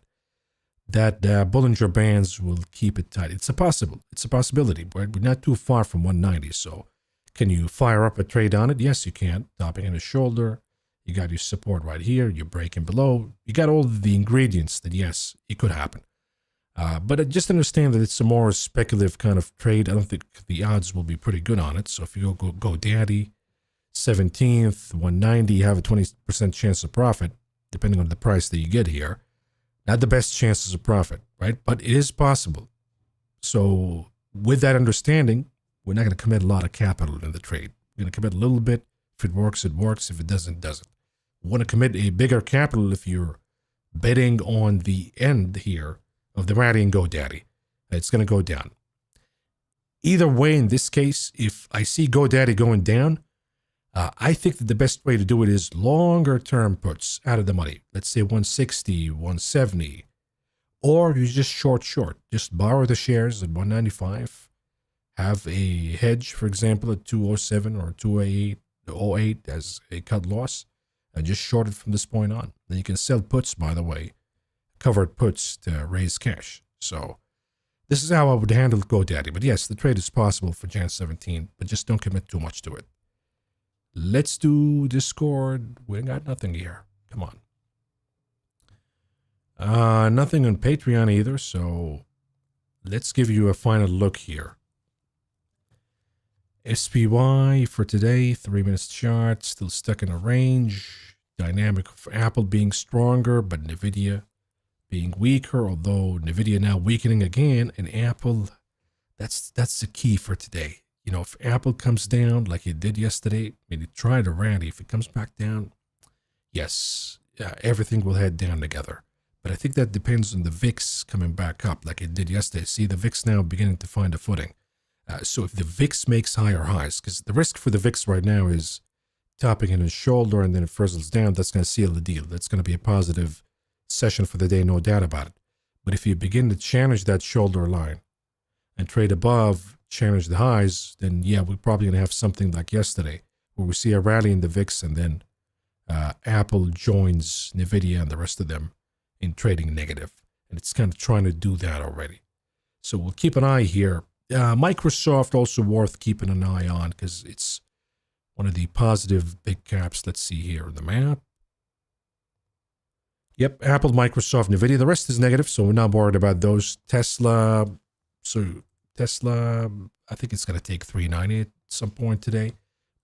that Bollinger Bands will keep it tight. It's a possibility. We're not too far from 190. So can you fire up a trade on it? Yes, you can. Topping in a shoulder. You got your support right here. You're breaking below. You got all the ingredients that, yes, it could happen. But just understand that it's a more speculative kind of trade. I don't think the odds will be pretty good on it. So if you go GoDaddy, 17th, 190, you have a 20% chance of profit, depending on the price that you get here. Not the best chances of profit, right? But it is possible. So with that understanding, we're not going to commit a lot of capital in the trade. We're going to commit a little bit. If it works, it works. If it doesn't, it doesn't. You want to commit a bigger capital if you're betting on the end here of the rally in GoDaddy. It's going to go down. Either way, in this case, if I see GoDaddy going down, I think that the best way to do it is longer term puts out of the money. Let's say 160, 170, or you just short. Just borrow the shares at 195. Have a hedge, for example, at 207 or 208 as a cut loss, and just short it from this point on. Then you can sell puts, by the way, covered puts to raise cash. So this is how I would handle GoDaddy. But yes, the trade is possible for Jan 17, but just don't commit too much to it. Let's do Discord. We got nothing here. Come on. Nothing on Patreon either, so let's give you a final look here. SPY for today, 3 minutes chart, still stuck in a range. Dynamic of Apple being stronger, but NVIDIA being weaker, although NVIDIA now weakening again, and Apple, that's the key for today. You know, if Apple comes down like it did yesterday, maybe try to rally. If it comes back down, yes, everything will head down together. But I think that depends on the VIX coming back up like it did yesterday. See, the VIX now beginning to find a footing. So if the VIX makes higher highs, because the risk for the VIX right now is topping in his shoulder and then it fizzles down, that's going to seal the deal. That's going to be a positive session for the day, no doubt about it. But if you begin to challenge that shoulder line and trade above, challenge the highs, then yeah, we're probably going to have something like yesterday where we see a rally in the VIX and then Apple joins NVIDIA and the rest of them in trading negative. And it's kind of trying to do that already. So we'll keep an eye here. Microsoft also worth keeping an eye on because it's one of the positive big caps. Let's see here on the map. Yep, Apple, Microsoft, NVIDIA. The rest is negative, so we're not worried about those. Tesla, I think it's going to take 390 at some point today,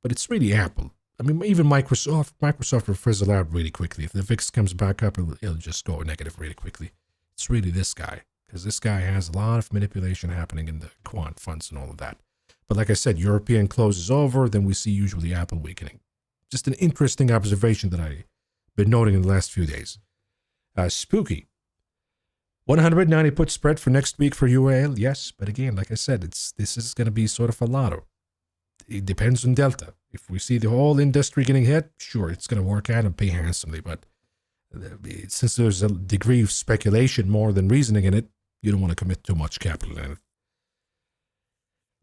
but it's really Apple. I mean, even Microsoft will fizzle out really quickly. If the VIX comes back up, it'll just go negative really quickly. It's really this guy. because this guy has a lot of manipulation happening in the quant funds and all of that. But like I said, European closes over, then we see usually Apple weakening. Just an interesting observation that I've been noting in the last few days. Spooky. 190 put spread for next week for UAL, yes, but again, like I said, this is going to be sort of a lotto. It depends on Delta. If we see the whole industry getting hit, sure, it's going to work out and pay handsomely, but since there's a degree of speculation more than reasoning in it, you don't want to commit too much capital in it.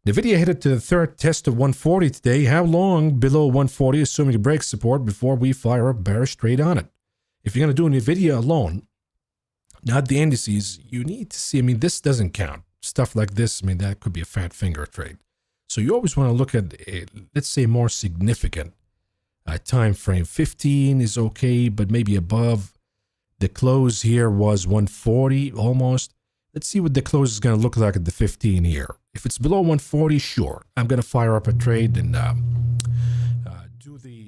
NVIDIA headed to the third test of 140 today. How long below 140, assuming it breaks support, before we fire a bearish trade on it? If you're going to do NVIDIA alone, not the indices, you need to see, this doesn't count. Stuff like this, that could be a fat finger trade. So you always want to look at, let's say, more significant time frame. 15 is okay, but maybe above. The close here was 140 almost. Let's see what the close is going to look like at the 15 here. If it's below 140, sure, I'm going to fire up a trade and do the...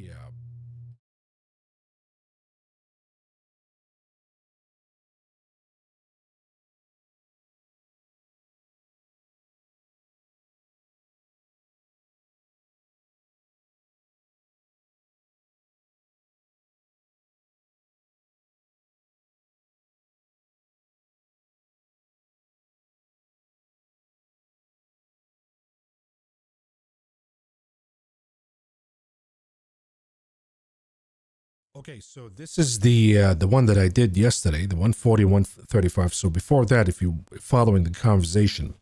Okay, so this is the one that I did yesterday, the 140, 135. So before that, if you following the conversation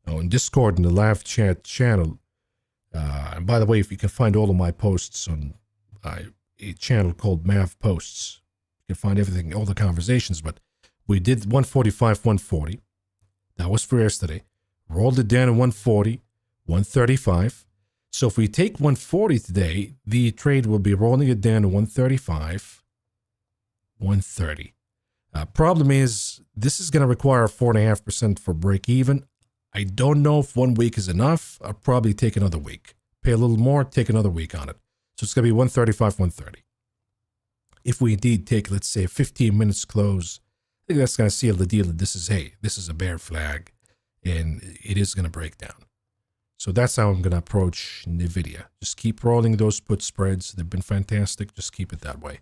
on Discord in the live chat channel, and by the way, if you can find all of my posts on a channel called Mav Posts, you can find everything, all the conversations. But we did 145, 140. That was for yesterday. Rolled it down to 140, 135. So if we take 140 today, the trade will be rolling it down to 135, 130. Problem is, this is going to require 4.5% for break even. I don't know if 1 week is enough. I'll probably take another week. Pay a little more, take another week on it. So it's going to be 135, 130. If we indeed take, let's say, a 15 minutes close, I think that's going to seal the deal that this is a bear flag, and it is going to break down. So that's how I'm going to approach NVIDIA. Just keep rolling those put spreads. They've been fantastic. Just keep it that way.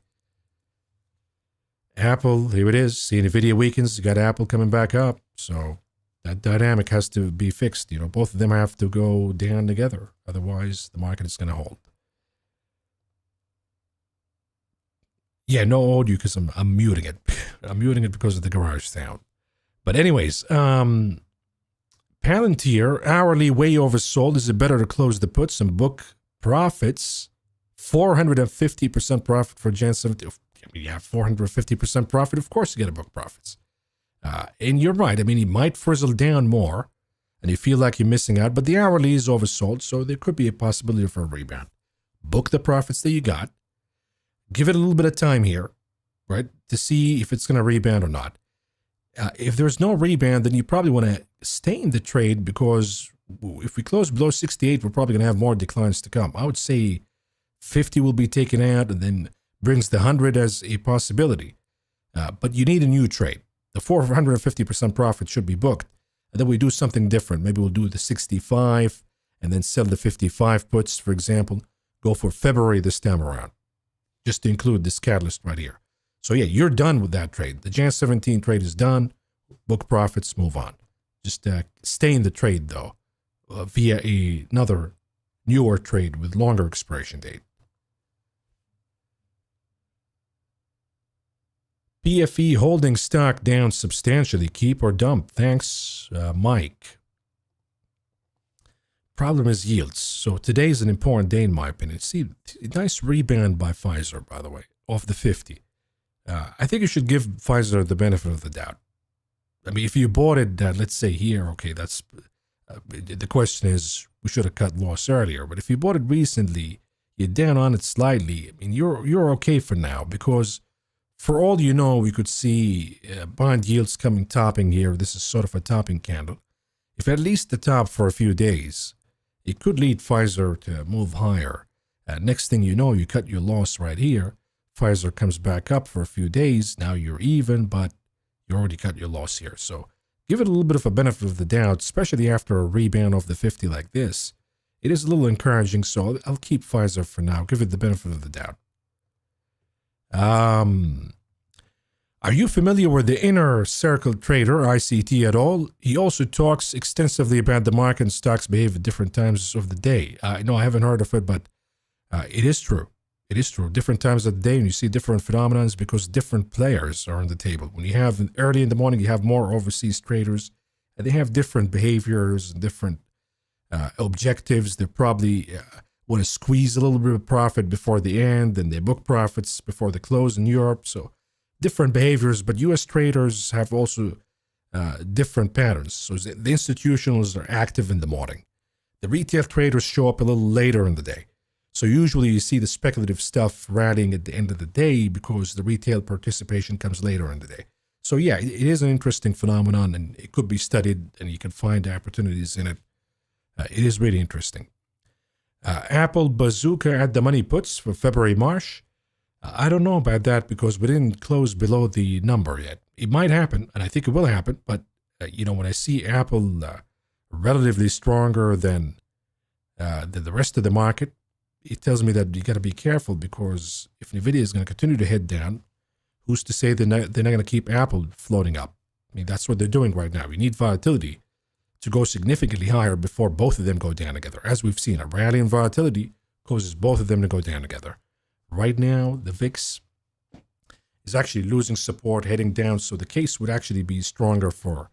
Apple, here it is. See, NVIDIA weakens. You got Apple coming back up. So that dynamic has to be fixed. Both of them have to go down together. Otherwise, the market is going to hold. Yeah, no audio because I'm muting it. I'm muting it because of the garage sound. But anyways, Palantir, hourly way oversold. Is it better to close the puts and book profits? 450% profit for Jan 17. Yeah, 450% profit. Of course you get to book profits. And you're right. It might frizzle down more and you feel like you're missing out, but the hourly is oversold, so there could be a possibility for a rebound. Book the profits that you got. Give it a little bit of time here, right, to see if it's going to rebound or not. If there's no rebound, then you probably want to stay in the trade, because if we close below 68, we're probably going to have more declines to come. I would say 50 will be taken out and then brings the 100 as a possibility. But you need a new trade. The 450% profit should be booked. And then we do something different. Maybe we'll do the 65 and then sell the 55 puts, for example. Go for February this time around, just to include this catalyst right here. So yeah, you're done with that trade. The Jan 17 trade is done. Book profits, move on. Just stay in the trade, though, via another newer trade with longer expiration date. PFE holding stock down substantially. Keep or dump? Thanks, Mike. Problem is yields. So today's an important day in my opinion. See, nice rebound by Pfizer, by the way, off the 50. I think you should give Pfizer the benefit of the doubt. If you bought it, let's say here, okay, that's the question is, we should have cut loss earlier. But if you bought it recently, you're down on it slightly. You're okay for now, because for all you know, we could see bond yields topping here. This is sort of a topping candle. If at least the top for a few days, it could lead Pfizer to move higher. Next thing you know, you cut your loss right here. Pfizer comes back up for a few days. Now you're even, but you already cut your loss here. So give it a little bit of a benefit of the doubt, especially after a rebound of the 50 like this. It is a little encouraging, so I'll keep Pfizer for now. Give it the benefit of the doubt. Are you familiar with the Inner Circle Trader, ICT, at all? He also talks extensively about the market and stocks behave at different times of the day. No, I haven't heard of it, but it is true. It is true. Different times of the day, and you see different phenomena because different players are on the table. When you have early in the morning, you have more overseas traders, and they have different behaviors and different objectives. They probably want to squeeze a little bit of profit before the end, and they book profits before the close in Europe. So different behaviors, but U.S. traders have also different patterns. So the institutionals are active in the morning. The retail traders show up a little later in the day. So usually you see the speculative stuff rallying at the end of the day because the retail participation comes later in the day. So yeah, it is an interesting phenomenon, and it could be studied, and you can find opportunities in it. It is really interesting. Apple bazooka at the money puts for February, March. I don't know about that because we didn't close below the number yet. It might happen, and I think it will happen, but when I see Apple relatively stronger than the rest of the market, it tells me that you got to be careful, because if NVIDIA is going to continue to head down, who's to say they're not going to keep Apple floating up? I mean, that's what they're doing right now. We need volatility to go significantly higher before both of them go down together. As we've seen, a rally in volatility causes both of them to go down together. Right now, the VIX is actually losing support, heading down, so the case would actually be stronger for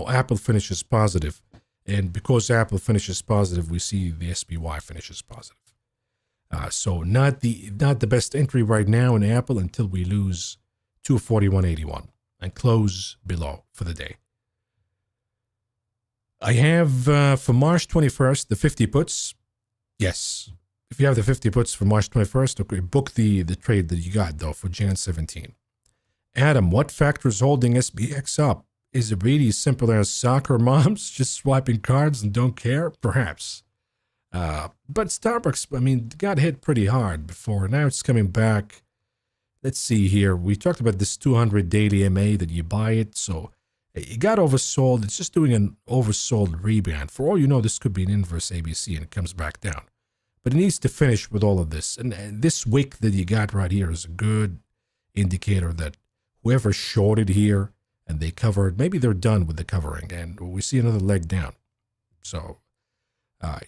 Apple finishes positive. And because Apple finishes positive, we see the SPY finishes positive. So not the best entry right now in Apple until we lose 241.81 and close below for the day. I have for March 21st the 50 puts. Yes, if you have the 50 puts for March 21st, okay, book the trade that you got though for Jan 17. Adam, what factors holding SPX up? Is it really as simple as soccer moms just swiping cards and don't care? Perhaps. But Starbucks, I mean, got hit pretty hard before. Now it's coming back. Let's see here. We talked about this 200 daily MA that you buy it. So it got oversold. It's just doing an oversold rebound. For all you know, this could be an inverse ABC and it comes back down. But it needs to finish with all of this. And this wick that you got right here is a good indicator that whoever shorted here and they covered, maybe they're done with the covering and we see another leg down. So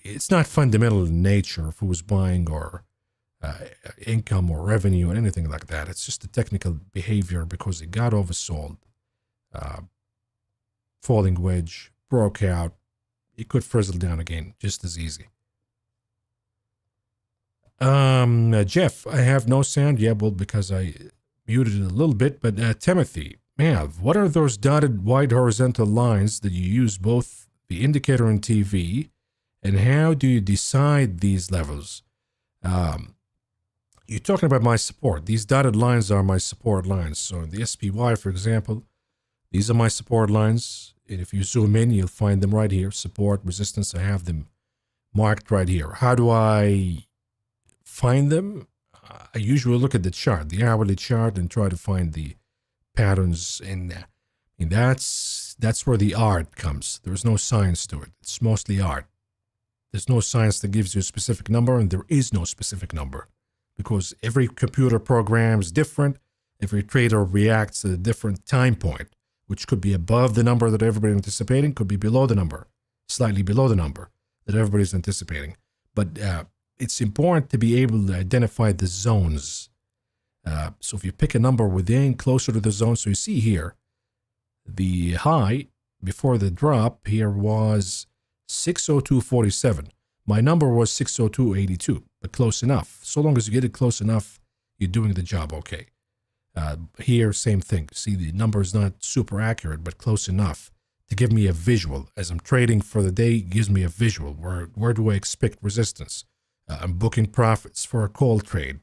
it's not fundamental in nature of who's buying or income or revenue or anything like that. It's just a technical behavior because it got oversold. Falling wedge, broke out. It could frizzle down again just as easy. Jeff, I have no sound. Yeah, well, because I muted it a little bit. But Timothy, Mav, what are those dotted wide horizontal lines that you use both the indicator and TV? And how do you decide these levels? You're talking about my support. These dotted lines are my support lines. So in the SPY, for example, these are my support lines. And if you zoom in, you'll find them right here. Support, resistance, I have them marked right here. How do I find them? I usually look at the chart, the hourly chart, and try to find the patterns in there. And that's where the art comes. There's no science to it. It's mostly art. There's no science that gives you a specific number, and there is no specific number because every computer program is different. Every trader reacts at a different time point, which could be above the number that everybody's anticipating, could be below the number, slightly below the number that everybody's anticipating. But it's important to be able to identify the zones. So if you pick a number within, closer to the zone, so you see here, the high before the drop here was 602.47. My number was 602.82, but close enough. So long as you get it close enough, you're doing the job okay. Here, same thing. See, the number is not super accurate, but close enough to give me a visual. As I'm trading for the day, it gives me a visual. Where do I expect resistance? I'm booking profits for a call trade.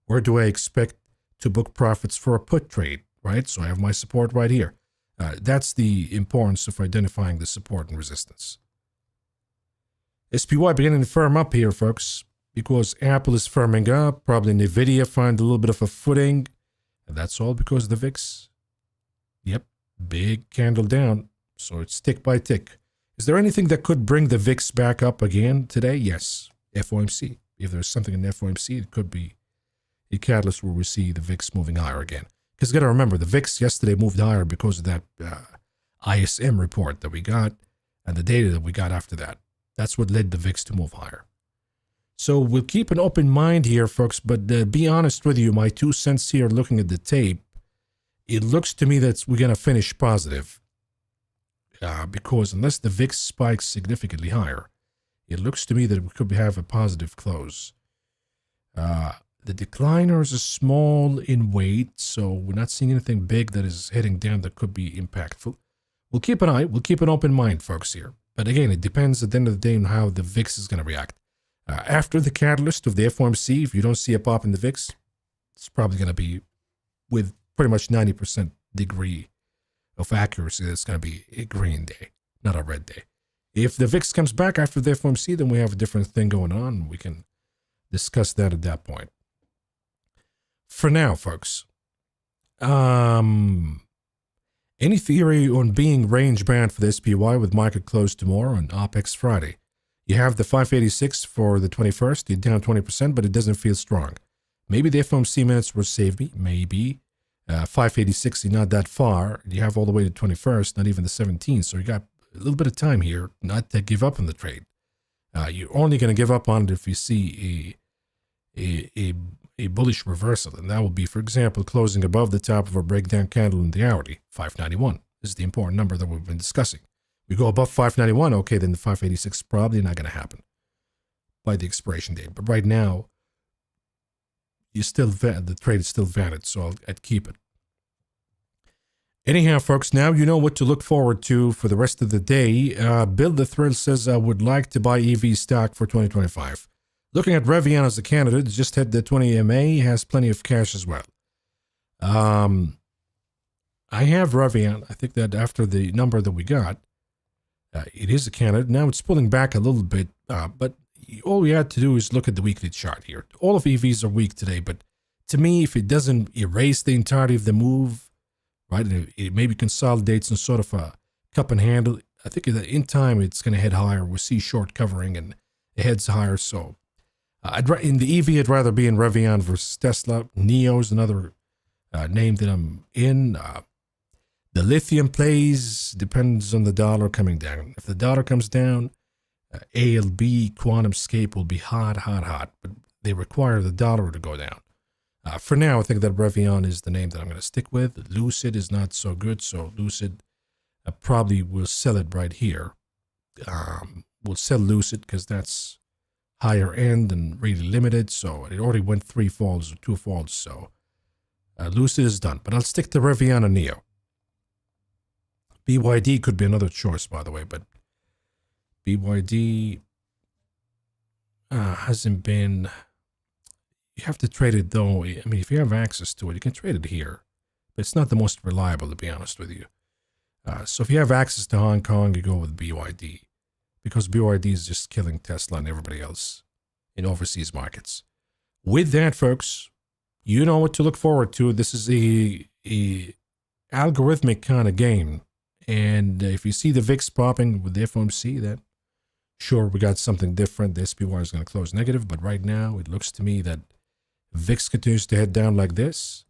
Where do I expect to book profits for a put trade, right? So I have my support right here. That's the importance of identifying the support and resistance. SPY beginning to firm up here, folks, because Apple is firming up. Probably NVIDIA find a little bit of a footing. And that's all because of the VIX. Yep, big candle down. So it's tick by tick. Is there anything that could bring the VIX back up again today? Yes, FOMC. If there's something in FOMC, it could be a catalyst where we see the VIX moving higher again. Because you got to remember, the VIX yesterday moved higher because of that ISM report that we got and the data that we got after that. That's what led the VIX to move higher. So we'll keep an open mind here, folks, but be honest with you, my 2 cents here looking at the tape, it looks to me that we're going to finish positive. Because unless the VIX spikes significantly higher, it looks to me that we could have a positive close. The decliners are small in weight, so we're not seeing anything big that is heading down that could be impactful. We'll keep an open mind, folks, here. But again, it depends at the end of the day on how the VIX is going to react. After the catalyst of the FOMC, if you don't see a pop in the VIX, it's probably going to be with pretty much 90% degree of accuracy, that's going to be a green day, not a red day. If the VIX comes back after the FOMC, then we have a different thing going on. We can discuss that at that point. For now, folks, any theory on being range bound for the SPY with market close tomorrow on OPEX Friday? You have the 586 for the 21st, you're down 20%, but it doesn't feel strong. Maybe the FOMC minutes will save me, maybe. 586, you're not that far. You have all the way to 21st, not even the 17th, so you got a little bit of time here not to give up on the trade. You're only going to give up on it if you see a bullish reversal, and that will be, for example, closing above the top of a breakdown candle in the hourly, 591. This is the important number that we've been discussing. We go above 591, okay, then the 586 is probably not going to happen by the expiration date. But right now, the trade is still valid, so I'd keep it. Anyhow, folks, now you know what to look forward to for the rest of the day. Bill the Thrill says, I would like to buy EV stock for 2025. Looking at Rivian as a candidate, just hit the 20 MA, has plenty of cash as well. I have Rivian. I think that after the number that we got, it is a candidate. Now it's pulling back a little bit, but all we had to do is look at the weekly chart here. All of EVs are weak today, but to me, if it doesn't erase the entirety of the move, right, it maybe consolidates in sort of a cup and handle, I think in time it's going to head higher. We'll see short covering and it heads higher. So in the EV, I'd rather be in Rivian versus Tesla. NIO is another name that I'm in. The lithium plays depends on the dollar coming down. If the dollar comes down, ALB, QuantumScape will be hot, but they require the dollar to go down. For now, I think that Rivian is the name that I'm going to stick with. Lucid is not so good, so Lucid probably will sell it right here. We'll sell Lucid because that's higher end and really limited, so it already went 3 falls or 2 falls, so Lucid is done. But I'll stick to Rivian and NIO. BYD could be another choice, by the way, but BYD hasn't been... You have to trade it, though. I mean, if you have access to it, you can trade it here. But it's not the most reliable, to be honest with you. So if you have access to Hong Kong, you go with BYD. Because BYD is just killing Tesla and everybody else in overseas markets. With that, folks, you know what to look forward to. This is a algorithmic kind of game. And if you see the VIX popping with the FOMC, then sure, we got something different. The SPY is going to close negative. But right now, it looks to me that VIX continues to head down like this.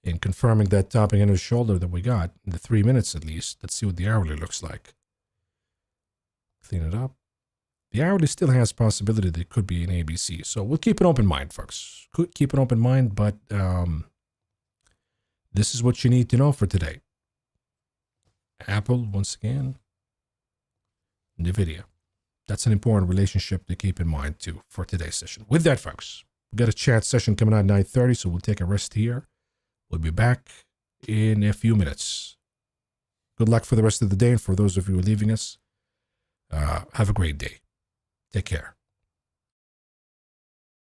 And confirming that topping end of the shoulder that we got in the 3 minutes at least. Let's see what the hourly looks like. Clean it up. The hourly still has possibility that it could be an ABC. So we'll keep an open mind, folks. Could keep an open mind, but this is what you need to know for today. Apple, once again. NVIDIA. That's an important relationship to keep in mind, too, for today's session. With that, folks, we've got a chat session coming out at 9:30, so we'll take a rest here. We'll be back in a few minutes. Good luck for the rest of the day, and for those of you who are leaving us, have a great day. Take care.